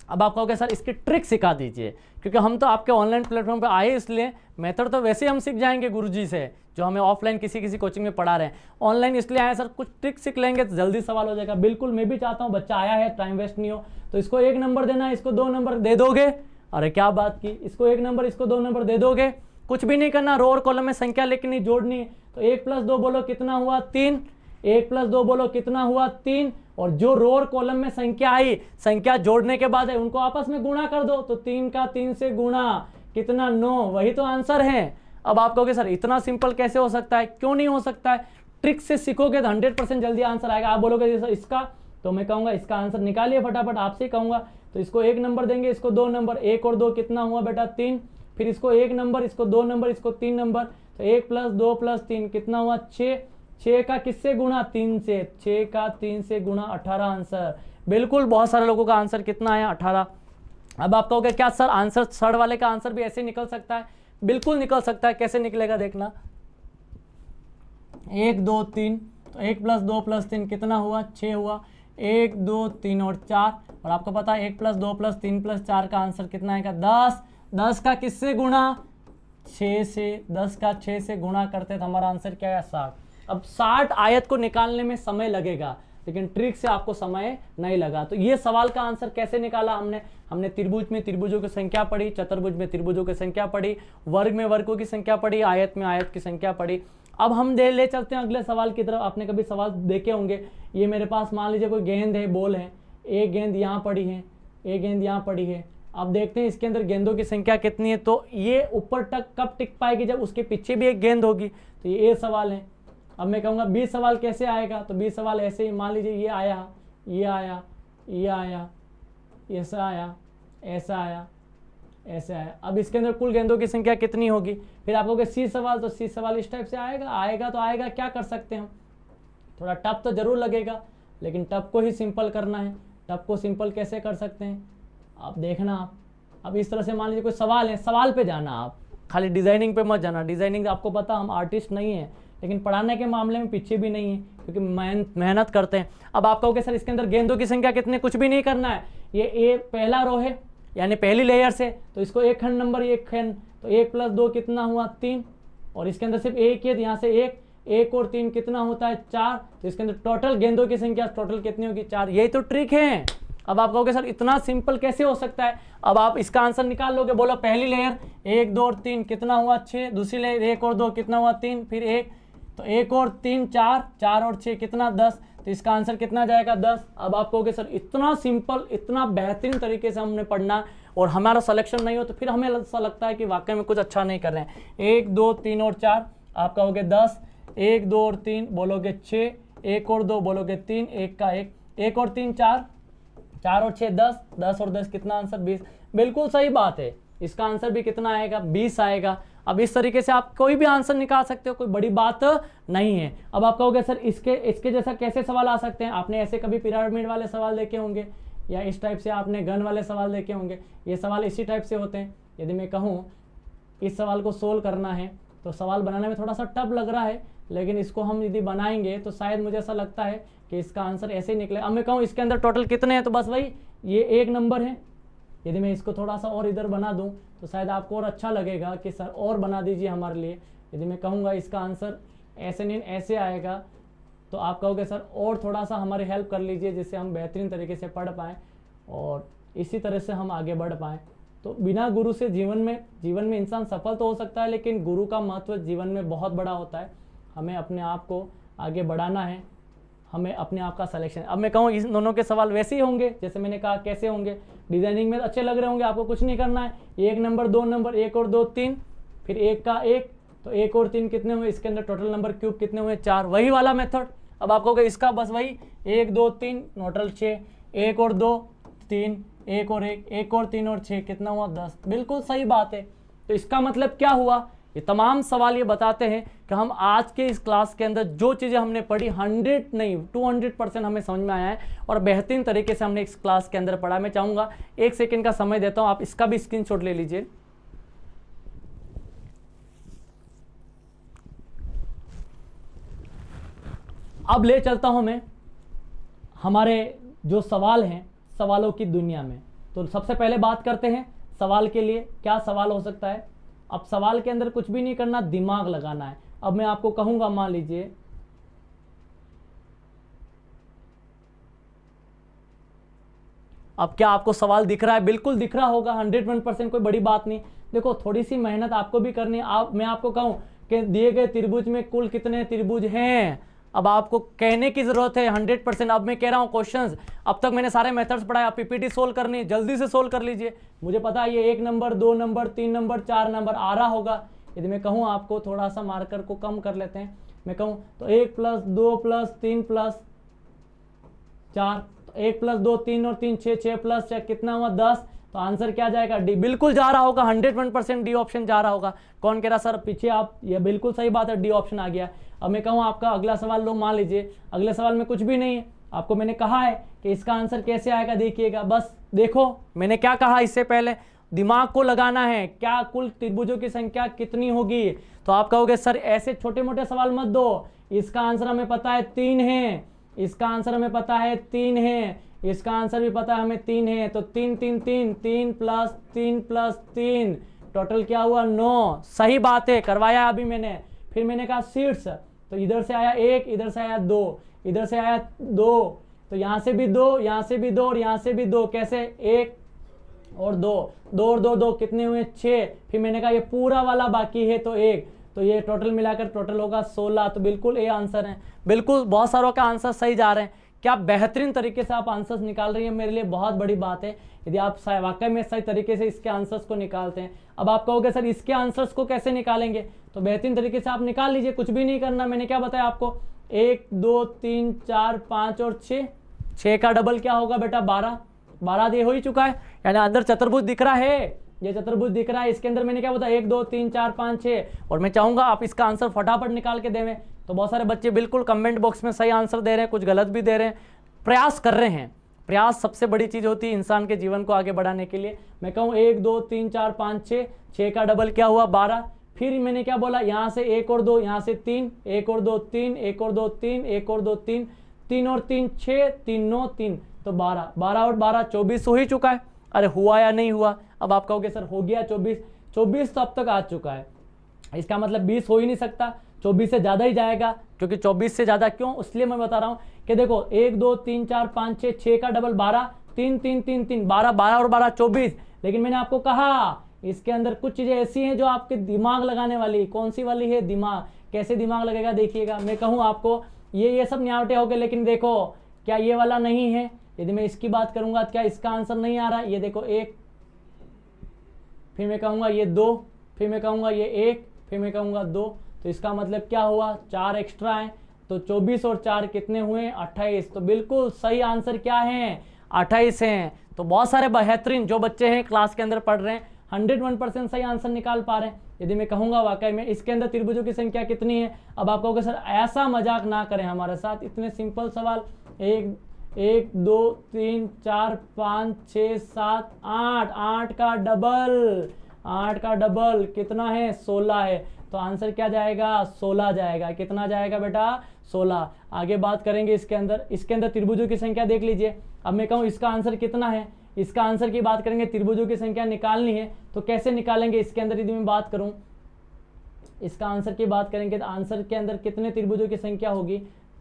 अब आप कहोगे सर इसकी ट्रिक सिखा दीजिए, क्योंकि हम तो आपके ऑनलाइन प्लेटफॉर्म पे आए इसलिए, मेथड तो वैसे ही हम सीख जाएंगे गुरुजी से जो हमें ऑफलाइन किसी कोचिंग में पढ़ा रहे हैं। ऑनलाइन इसलिए आए सर कुछ ट्रिक सीख लेंगे तो जल्दी सवाल हो जाएगा। बिल्कुल मैं भी चाहता हूँ बच्चा आया है टाइम वेस्ट नहीं हो, तो इसको 1 नंबर देना है, इसको 2 नंबर दे दोगे, अरे क्या बात की, इसको 1 नंबर इसको 2 नंबर दे दोगे, कुछ भी नहीं करना, रो और कॉलम में संख्या लेकिन नहीं जोड़नी है। तो 1 + 2 बोलो कितना हुआ 3, 1 + 2 बोलो कितना हुआ 3, और जो रो और कॉलम में संख्या आई, संख्या जोड़ने के बाद है उनको आपस में गुणा कर दो, तो 3 का 3 से गुणा कितना 9, वही तो आंसर है। अब आप कहोगे सर इतना सिंपल कैसे हो सकता है, क्यों नहीं हो सकता है, ट्रिक से सीखोगे तो 100% जल्दी आंसर आएगा। आप बोलोगे सर इसका, तो मैं कहूंगा इसका आंसर निकालिए फटाफट, आपसे ही कहूंगा। तो इसको 1 नंबर देंगे, इसको 2 नंबर, 1 और 2 कितना हुआ बेटा 3, फिर इसको 1 नंबर, इसको 2 नंबर, इसको 3 नंबर, तो 1 + 2 + 3 कितना हुआ 6, 6 का किससे गुणा 3 से, 6 का 3 से गुणा 18 आंसर। बिल्कुल बहुत सारे लोगों का आंसर कितना है 18। अब आप कहोगे क्या सर आंसर थर्ड वाले का आंसर भी ऐसे निकल सकता है, बिल्कुल निकल सकता है। कैसे निकलेगा देखना, 1 2 3, तो 1 + 2 + 3 कितना हुआ 6 हुआ, 1 2 3 और 4, और आपको पता है 1 + 2 + 3 + 4 का आंसर कितना आएगा 10। 10 का किससे गुणा 6 से, 10 का 6 से गुणा करते तो हमारा आंसर क्या है 60। अब 60 आयत को निकालने में समय लगेगा, लेकिन ट्रिक से आपको समय नहीं लगा। तो ये सवाल का आंसर कैसे निकाला हमने त्रिभुज में त्रिभुजों की संख्या पढ़ी, चतुर्भुज में त्रिभुजों की संख्या पढ़ी, वर्ग में वर्गों की संख्या पढ़ी, आयत में आयत की संख्या पढ़ी। अब हम ले चलते हैं अगले सवाल की तरफ। आपने कभी सवाल देखे होंगे, ये मेरे पास मान लीजिए कोई गेंद है, बॉल है, एक गेंद यहाँ पड़ी है, एक गेंद यहाँ पड़ी है। अब देखते हैं इसके अंदर गेंदों की संख्या कितनी है। तो ये ऊपर तक कब टिक पाएगी, जब उसके पीछे भी एक गेंद होगी। तो ये सवाल है। अब मैं कहूँगा 20 सवाल कैसे आएगा, तो 20 सवाल ऐसे ही, मान लीजिए ये आया, ये आया, ये आया, ऐसा आया, ऐसा आया, ऐसे आया। अब इसके अंदर कुल गेंदों की संख्या कितनी होगी। फिर आप कहोगे 30 सवाल, तो 30 सवाल इस टाइप से आएगा तो आएगा। क्या कर सकते हैं हम, थोड़ा टफ तो जरूर लगेगा, लेकिन टफ को ही सिंपल करना है। टफ को सिंपल कैसे कर सकते हैं आप देखना। आप अब इस तरह से मान लीजिए कोई सवाल है, सवाल पे जाना, आप खाली डिजाइनिंग पे मत जाना। डिजाइनिंग आपको पता हम आर्टिस्ट नहीं है, लेकिन पढ़ाने के मामले में पीछे भी नहीं है, क्योंकि मेहनत करते हैं। अब आप कहोगे सर इसके अंदर गेंदों की संख्या कितने, कुछ भी नहीं करना है। ये पहला रो है, यानी पहली लेयर से, तो इसको एक खंड नंबर, एक खंड, तो 1 + 2 कितना हुआ 3, और इसके अंदर सिर्फ एक है, यहाँ से 1 और 3 कितना होता है 4। तो इसके अंदर टोटल गेंदों की संख्या टोटल कितनी होगी 4। यही तो ट्रिक है। अब आप कहोगे सर इतना सिंपल कैसे हो सकता है। अब आप इसका आंसर निकाल लोगे, बोलो पहली लेयर 1 2 और 3 कितना हुआ 6, दूसरी लेयर 1 और 2 कितना हुआ 3, फिर 1, तो 1 और 3 4, 4 और 6 कितना 10, तो इसका आंसर कितना जाएगा 10। अब आप कहोगे सर इतना सिंपल, इतना बेहतरीन तरीके से हमने पढ़ना और हमारा सिलेक्शन नहीं हो, तो फिर हमें ऐसा लगता है कि वाकई में कुछ अच्छा नहीं कर रहे हैं। 1 2 3 और 4 आप कहोगे 10, 1 2 और 3 बोलोगे 6, 1 और 2 बोलोगे 3, 1 का 1, 1 और 3 4, 4 और 6 10, 10 और 10 कितना आंसर 20। बिल्कुल सही बात है, इसका आंसर भी कितना आएगा 20 आएगा। अब इस तरीके से आप कोई भी आंसर निकाल सकते हो, कोई बड़ी बात नहीं है। अब आप कहोगे सर इसके जैसा कैसे सवाल आ सकते हैं। आपने ऐसे कभी पिरामिड वाले सवाल देखे होंगे, या इस टाइप से आपने गन वाले सवाल देखे होंगे। ये सवाल इसी टाइप से होते हैं। यदि मैं कहूँ इस सवाल को सोल्व करना है, तो सवाल बनाने में थोड़ा सा टफ लग रहा है, लेकिन इसको हम यदि बनाएंगे तो शायद मुझे ऐसा लगता है कि इसका आंसर ऐसे ही निकले। अब मैं कहूँ इसके अंदर टोटल कितने हैं, तो बस वही ये 1 नंबर है। यदि मैं इसको थोड़ा सा और इधर बना दूं तो शायद आपको और अच्छा लगेगा कि सर और बना दीजिए हमारे लिए। यदि मैं कहूँगा इसका आंसर ऐसे नहीं ऐसे आएगा, तो आप कहोगे सर और थोड़ा सा हमारी हेल्प कर लीजिए, जिससे हम बेहतरीन तरीके से पढ़ पाएँ और इसी तरह से हम आगे बढ़ पाएँ। तो बिना गुरु से जीवन में इंसान सफल तो हो सकता है, लेकिन गुरु का महत्व जीवन में बहुत बड़ा होता है। हमें अपने आप को आगे बढ़ाना है, हमें अपने आप का सिलेक्शन। अब मैं कहूँ इन दोनों के सवाल वैसे ही होंगे जैसे मैंने कहा कैसे होंगे। डिजाइनिंग में अच्छे लग रहे होंगे, आपको कुछ नहीं करना है। 1 नंबर 2 नंबर, 1 और 2 3, फिर 1 का 1, तो 1 और 3 कितने हुए, इसके अंदर टोटल नंबर क्यूब कितने हुए 4, वही वाला मेथड। अब आप कहोगे इसका बस वही 1 2 3 टोटल 6, 1 और 2 3, 1 और 1, 1 और 3 और 6 कितना हुआ 10। बिल्कुल सही बात है। तो इसका मतलब क्या हुआ, ये तमाम सवाल ये बताते हैं कि हम आज के इस क्लास के अंदर जो चीज़ें हमने पढ़ी 100 नहीं 200% हमें समझ में आया है और बेहतरीन तरीके से हमने इस क्लास के अंदर पढ़ा। मैं चाहूँगा 1 सेकंड का समय देता हूँ, आप इसका भी स्क्रीनशॉट ले लीजिए। अब ले चलता हूँ मैं हमारे जो सवाल हैं सवालों की दुनिया में। तो सबसे पहले बात करते हैं सवाल के लिए, क्या सवाल हो सकता है। अब सवाल के अंदर कुछ भी नहीं करना, दिमाग लगाना है। अब मैं आपको कहूंगा, मान लीजिए अब क्या आपको सवाल दिख रहा है? बिल्कुल दिख रहा होगा, 101%, कोई बड़ी बात नहीं। देखो थोड़ी सी मेहनत आपको भी करनी है। मैं आपको कहूं कि दिए गए त्रिभुज में कुल कितने त्रिभुज हैं, अब आपको कहने की जरूरत है 100%। अब मैं कह रहा हूं क्वेश्चंस, अब तक मैंने सारे मेथड्स पढ़ाए, आप पीपीटी सोल्व करनी है, जल्दी से सोल्व कर लीजिए। मुझे पता है ये 1 नंबर 2 नंबर 3 नंबर 4 नंबर आ रहा होगा। यदि मैं कहूँ आपको थोड़ा सा मार्कर को कम कर लेते हैं, मैं कहूँ तो 1 + 2 + 3 + 4, 1 + 2 3 और 3 6, 6 + 6 कितना हुआ 10। तो आंसर क्या जाएगा? डी। बिल्कुल जा रहा होगा, 101% डी ऑप्शन जा रहा होगा। कौन कह रहा सर पीछे आप? ये बिल्कुल सही बात है, डी ऑप्शन आ गया। अब मैं कहूँ आपका अगला सवाल लो, मान लीजिए अगले सवाल में कुछ भी नहीं है। आपको मैंने कहा है कि इसका आंसर कैसे आएगा, देखिएगा। बस देखो मैंने क्या कहा इससे पहले, दिमाग को लगाना है। क्या कुल त्रिभुजों की संख्या कितनी होगी? तो आप कहोगे सर ऐसे छोटे मोटे सवाल मत दो, इसका आंसर हमें पता है 3 है, इसका आंसर हमें पता है 3 है, इसका आंसर भी पता है हमें 3 है। तो 3 3 3 3 + 3 + 3 टोटल क्या हुआ? 9। सही बात है, करवाया अभी मैंने। फिर मैंने कहा सीट्स, तो इधर से आया 1, इधर से आया 2, इधर से आया 2, तो यहाँ से भी 2, यहाँ से भी 2 और यहाँ से भी 2। कैसे? 1 और 2, 2 और 2 2 कितने हुए? 6। फिर मैंने कहा ये पूरा वाला बाकी है तो 1, तो ये टोटल मिलाकर टोटल होगा 16। तो बिल्कुल ए आंसर है। बिल्कुल बहुत सारों का आंसर सही जा रहे हैं। क्या बेहतरीन तरीके से आप आंसर्स निकाल रही हैं, मेरे लिए बहुत बड़ी बात है यदि आप वाकई में सही तरीके से इसके आंसर्स को निकालते हैं। अब आप कहोगे सर इसके आंसर्स को कैसे निकालेंगे? तो बेहतरीन तरीके से आप निकाल लीजिए, कुछ भी नहीं करना। मैंने क्या बताया आपको? 1 2 3 4 5 और 6, 6 का डबल क्या होगा बेटा? 12। 12 ये हो ही चुका है, यानी अंदर चतुर्भुज दिख रहा है, ये चतुर्भुज दिख रहा है। इसके अंदर मैंने क्या बताया? 1 2 3 4 5 6। और मैं चाहूंगा आप इसका आंसर फटाफट निकाल के देवें। तो बहुत सारे बच्चे बिल्कुल कमेंट बॉक्स में सही आंसर दे रहे हैं, कुछ गलत भी दे रहे हैं, प्रयास कर रहे हैं। प्रयास सबसे बड़ी चीज होती है इंसान के जीवन को आगे बढ़ाने के लिए। मैं कहूँ 1 2 3 4 5 6, 6 का डबल क्या हुआ? 12। फिर मैंने क्या बोला? यहाँ से 1 और 2, यहाँ से 3, 1 और 2 3, 1 और 2 3, 1 और 2 3, 3 और 3 6, 3 9 3, तो 12, 12 और 12 24 हो ही चुका है। अरे हुआ या नहीं हुआ? अब आप कहोगे सर हो गया 24, 24 तो अब तक आ चुका है, इसका मतलब 20 हो ही नहीं सकता, 24 से ज़्यादा ही जाएगा। क्योंकि 24 से ज़्यादा क्यों? इसलिए मैं बता रहा हूँ कि देखो 1 2 3 4 5 6, 6 का डबल 12, 3 3 3 3, 12, 12 और 12 24। लेकिन मैंने आपको कहा इसके अंदर कुछ चीज़ें ऐसी हैं जो आपके दिमाग लगाने वाली। कौन सी वाली है? दिमाग। कैसे दिमाग लगेगा देखिएगा। मैं कहूँ आपको ये सब न्यावटे हो गए, लेकिन देखो क्या ये वाला नहीं है? यदि मैं इसकी बात करूंगा क्या इसका आंसर नहीं आ रहा? ये देखो 1, फिर मैं कहूँगा ये 2, फिर मैं कहूँगा ये 1, फिर मैं कहूँगा 2। तो इसका मतलब क्या हुआ? 4 एक्स्ट्रा है। तो 24 और 4 कितने हुए? 28। तो बिल्कुल सही आंसर क्या है? 28 हैं। तो बहुत सारे बेहतरीन जो बच्चे हैं क्लास के अंदर पढ़ रहे हैं 101% सही आंसर निकाल पा रहे हैं। यदि मैं कहूँगा वाकई में इसके अंदर त्रिभुजों की संख्या कितनी है? अब आप कहोगे सर ऐसा मजाक ना करें हमारे साथ, इतने सिंपल सवाल। 1 2 3 4 5 6 7 8, 8 का डबल, 8 का डबल कितना है? 16 है। तो आंसर क्या जाएगा? 16 जाएगा। कितना जाएगा बेटा? 16। आगे बात करेंगे इसके अंदर त्रिभुजों की संख्या देख लीजिए। अब मैं कहूँ इसका आंसर कितना है? इसका आंसर की बात करेंगे, त्रिभुजों की संख्या निकालनी है तो कैसे निकालेंगे? इसके अंदर यदि मैं बात करूं इसका आंसर की बात करेंगे तो आंसर के अंदर कितने त्रिभुजों की संख्या होगी?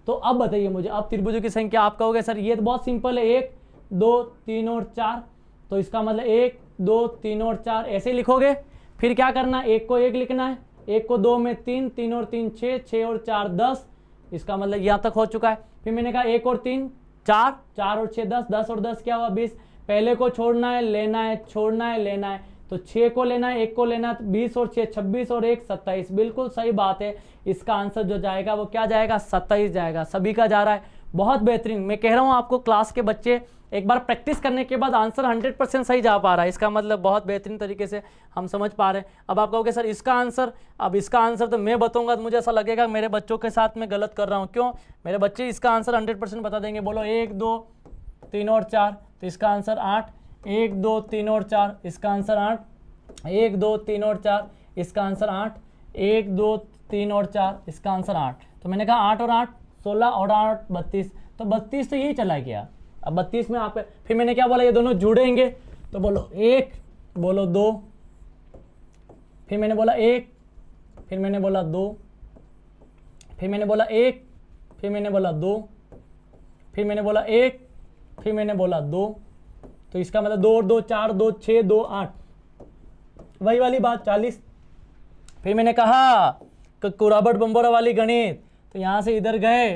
तो अब बताइए मुझे, अब त्रिभुजों की संख्या आप कहोगे सर ये तो बहुत सिंपल है, 1 2 3 और 4। तो इसका मतलब 1 2 3 और 4 ऐसे लिखोगे। फिर क्या करना? 1 को 1 लिखना है, 1 को 2 में 3, 3 और 3 6, 6 और 4 10। इसका मतलब यहाँ तक हो चुका है। फिर मैंने कहा 1 और 3 4, 4 और 6 10, 10 और 10 क्या हुआ? 20। पहले को छोड़ना है, लेना है, छोड़ना है, लेना है। तो 6 को लेना है, 1 को लेना है, तो 20 और 6 26 और 1 27। बिल्कुल सही बात है। इसका आंसर जो जाएगा वो क्या जाएगा? 27 जाएगा। सभी का जा रहा है, बहुत बेहतरीन। मैं कह रहा हूँ आपको क्लास के बच्चे एक बार प्रैक्टिस करने के बाद आंसर 100% सही जा पा रहा है, इसका मतलब बहुत बेहतरीन तरीके से हम समझ पा रहे हैं। अब आप कहोगे सर इसका आंसर, अब इसका आंसर तो मैं बताऊंगा तो मुझे ऐसा लगेगा मेरे बच्चों के साथ मैं गलत कर रहा हूँ। क्यों? मेरे बच्चे इसका आंसर 100% बता देंगे। बोलो 1 2 3 और 4, तो इसका आंसर 8। 1 2 3 और 4, इसका आंसर 8। 1 2 3 और 4, इसका आंसर 8। 1 2 3 और 4, इसका आंसर 8। तो मैंने कहा 8 और 8 16 और 8 32, तो 32 तो यही चला गया। अब 32 में आप फिर मैंने क्या बोला, ये दोनों जुड़ेंगे तो बोलो 1, बोलो 2, फिर मैंने बोला 1, फिर मैंने बोला 2, फिर मैंने बोला 1, फिर मैंने बोला 2, फिर मैंने बोला 1, फिर मैंने बोला 2। तो इसका मतलब 2 और 2 4, 2 6, 2 8, वही वाली बात 40। फिर मैंने कहा कि कुराबट बम्बोरा वाली गणित, तो यहाँ से इधर गए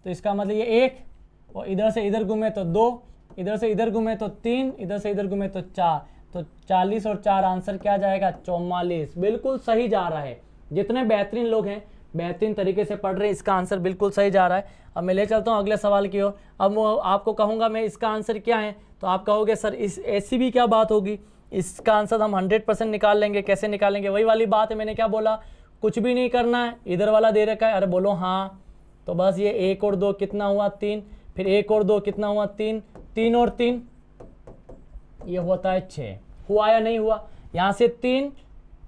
तो इसका मतलब ये 1, और इधर से इधर घूमे तो 2, इधर से इधर घूमे तो 3, इधर से इधर घूमे तो 4, तो 40 और 4 आंसर क्या जाएगा 44। बिल्कुल सही जा रहा है। जितने बेहतरीन लोग हैं बेहतरीन तरीके से पढ़ रहे हैं, इसका आंसर बिल्कुल सही जा रहा है। अब मैं ले चलता हूँ अगले सवाल की ओर। अब वो आपको कहूँगा मैं इसका आंसर क्या है, तो आप कहोगे सर इस ऐसी भी क्या बात होगी, इसका आंसर हम 100% निकाल लेंगे। कैसे निकालेंगे, वही वाली बात है, मैंने क्या बोला, कुछ भी नहीं करना है, इधर वाला दे रखा है, अरे बोलो हाँ, तो बस ये 1 और 2 कितना हुआ 3, फिर 1 और 2 कितना हुआ 3, 3 और 3 ये होता है 6। हुआ या नहीं हुआ, यहाँ से 3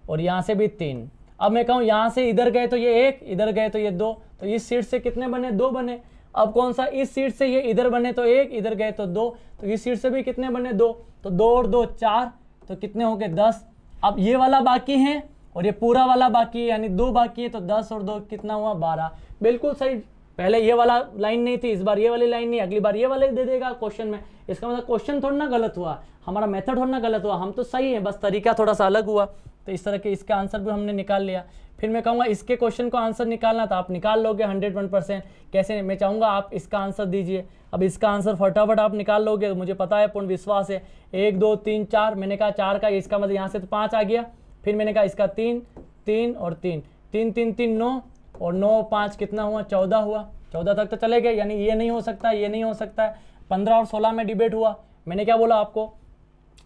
और यहाँ से भी 3। अब मैं कहूँ यहाँ से इधर गए तो ये 1, इधर गए तो ये 2, तो इस सीट से कितने बने 2 बने। अब कौन सा, इस सीट से ये इधर बने तो 1, इधर गए तो 2, तो इस सीट से भी कितने बने 2, तो 2 और 2 4, तो कितने हो गए 10। अब ये वाला बाकी है और ये पूरा वाला बाकी है, यानी 2 बाकी है, तो 10 और 2 कितना हुआ 12। बिल्कुल सही। पहले ये वाला लाइन नहीं थी, इस बार ये वाली लाइन नहीं, अगली बार ये वाले दे देगा क्वेश्चन में। इसका मतलब क्वेश्चन थोड़ा ना गलत हुआ, हमारा मेथड थोड़ा ना गलत हुआ, हम तो सही है, बस तरीका थोड़ा सा अलग हुआ। तो इस तरह के इसका आंसर भी हमने निकाल लिया। फिर मैं कहूँगा इसके क्वेश्चन को आंसर निकालना था, आप निकाल लोगे 101%। कैसे, मैं चाहूँगा आप इसका आंसर दीजिए। अब इसका आंसर फटाफट आप निकाल लोगे, मुझे पता है, पूर्ण विश्वास है। 1 2 3 4, मैंने कहा 4 का, इसका मतलब यहाँ से तो 5 आ गया। फिर मैंने कहा इसका 3 3 और 3 3 3 3 9 और 9 5 कितना हुआ 14 हुआ। 14 तक तो चले गए, यानी ये नहीं हो सकता, ये नहीं हो सकता है। 15 और 16 में डिबेट हुआ। मैंने क्या बोला आपको,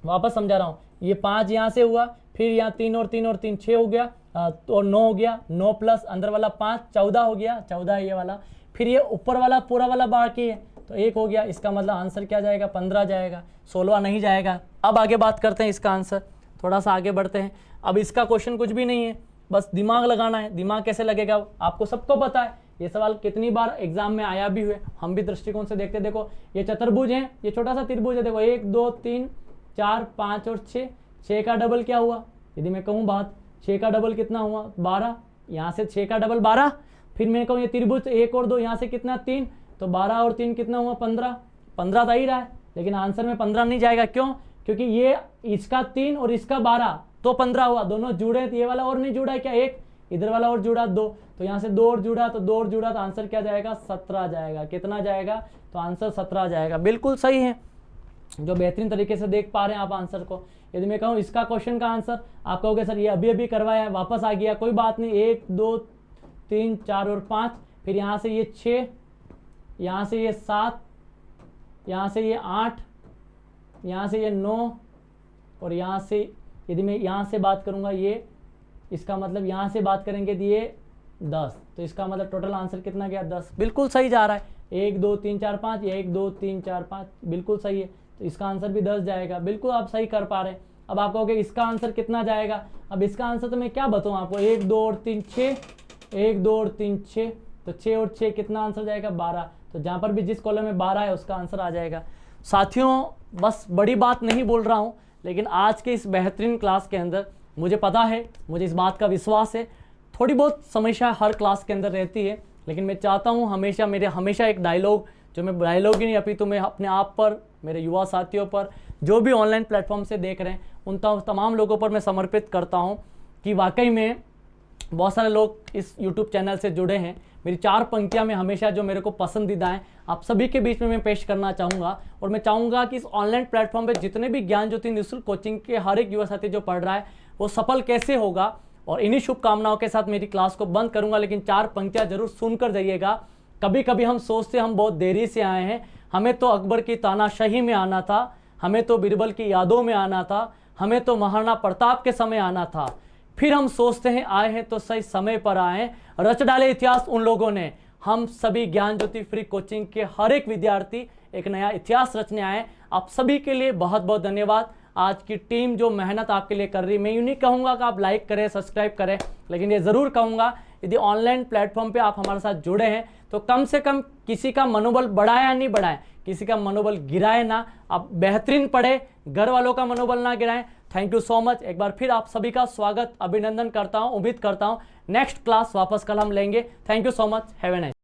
वापस समझा रहा हूँ, ये 5 यहाँ से हुआ, फिर यहाँ 3 और 3 और 3 6 हो गया, और 9 हो गया, 9 प्लस अंदर वाला 5 14 हो गया, 14 है ये वाला। फिर ये ऊपर वाला पूरा वाला बाकी है, तो 1 हो गया। इसका मतलब आंसर क्या जाएगा 15 जाएगा, 16 नहीं जाएगा। अब आगे बात करते हैं इसका आंसर, थोड़ा सा आगे बढ़ते हैं। अब इसका क्वेश्चन कुछ भी नहीं है, बस दिमाग लगाना है। दिमाग कैसे लगेगा, आपको सबको पता है, ये सवाल कितनी बार एग्जाम में आया भी हुए, हम भी दृष्टिकोण से देखते। देखो ये चतुर्भुज है, ये छोटा सा त्रिभुज है, देखो 1 2 3 4 5 और 6, 6 का डबल क्या हुआ, यदि मैं कहूँ बात 6 का डबल कितना हुआ 12, यहाँ से 6 का डबल 12। फिर मैं कहूँ ये त्रिभुज 1 और 2, यहाँ से कितना 3, तो 12 और 3 कितना हुआ 15। 15 तो ही रहा है, लेकिन आंसर में 15 नहीं जाएगा। क्यों, क्योंकि ये इसका 3 और इसका 12 तो 15 हुआ, दोनों जुड़े। तो ये वाला और नहीं जुड़ा है क्या, 1 इधर वाला और जुड़ा 2, तो यहाँ से 2 और जुड़ा, तो 2 और जुड़ा, तो आंसर क्या जाएगा 17 जाएगा। कितना जाएगा, तो आंसर 17 जाएगा। बिल्कुल सही है, जो बेहतरीन तरीके से देख पा रहे हैं आप आंसर को। यदि मैं कहूँ इसका क्वेश्चन का आंसर, आप कहोगे सर ये अभी अभी करवाया है, वापस आ गया, कोई बात नहीं। 1 2 3 4 और 5, फिर यहाँ से ये 6, यहाँ से ये 7, यहाँ से ये 8, यहाँ से ये 9, और यहाँ से यदि मैं यहाँ से बात करूँगा ये, इसका मतलब यहाँ से बात करेंगे तो ये 10, तो इसका मतलब टोटल आंसर कितना गया 10। बिल्कुल सही जा रहा है। 1 2 3 4 5, 1 2 3 4 5 बिल्कुल सही है, तो इसका आंसर भी 10 जाएगा। बिल्कुल आप सही कर पा रहे हैं। अब आप कहोगे इसका आंसर कितना जाएगा, अब इसका आंसर तो मैं क्या बताऊँ आपको, 1 2 और 3 6, 1 2 और 3 6, तो 6 और 6 कितना आंसर जाएगा 12। तो जहाँ पर भी जिस कॉलम में 12 है उसका आंसर आ जाएगा। साथियों बस बड़ी बात नहीं बोल रहा हूँ, लेकिन आज के इस बेहतरीन क्लास के अंदर मुझे पता है, मुझे इस बात का विश्वास है, थोड़ी बहुत समस्या हर क्लास के अंदर रहती है, लेकिन मैं चाहता हूँ हमेशा एक डायलॉग, जो मैं डायलॉग ही नहीं अभी तो मैं अपने आप पर, मेरे युवा साथियों पर, जो भी ऑनलाइन प्लेटफॉर्म से देख रहे हैं उन तमाम लोगों पर मैं समर्पित करता हूँ कि वाकई में बहुत सारे लोग इस यूट्यूब चैनल से जुड़े हैं। मेरी 4 पंक्तियाँ में हमेशा जो मेरे को पसंदीदा हैं आप सभी के बीच में मैं पेश करना चाहूँगा, और मैं चाहूँगा कि इस ऑनलाइन प्लेटफॉर्म पे जितने भी ज्ञान ज्योति निःशुल्क कोचिंग के हर एक युवा साथी जो पढ़ रहा है वो सफल कैसे होगा। और इन्हीं शुभकामनाओं के साथ मेरी क्लास को बंद करूँगा, लेकिन 4 पंक्तियाँ जरूर सुनकर जाइएगा। कभी कभी हम सोचते हम बहुत देरी से आए हैं, हमें तो अकबर की तानाशाही में आना था, हमें तो बीरबल की यादों में आना था, हमें तो महाराणा प्रताप के समय आना था। फिर हम सोचते हैं आए हैं तो सही समय पर आए, रच डाले इतिहास उन लोगों ने। हम सभी ज्ञान ज्योति फ्री कोचिंग के हर एक विद्यार्थी एक नया इतिहास रचने आए। आप सभी के लिए बहुत बहुत धन्यवाद। आज की टीम जो मेहनत आपके लिए कर रही है, मैं यूँ नहीं कहूँगा कि आप लाइक करें सब्सक्राइब करें, लेकिन ये ज़रूर कहूँगा यदि ऑनलाइन प्लेटफॉर्म पे आप हमारे साथ जुड़े हैं तो कम से कम किसी का मनोबल बढ़ाए या नहीं बढ़ाए, किसी का मनोबल गिराए ना, आप बेहतरीन पढ़े, घर वालों का मनोबल ना गिराएं। Thank you so much. एक बार फिर आप सभी का स्वागत, अभिनंदन करता हूं। उम्मीद करता हूं नेक्स्ट क्लास वापस कल हम लेंगे। Thank you so much. Have a nice.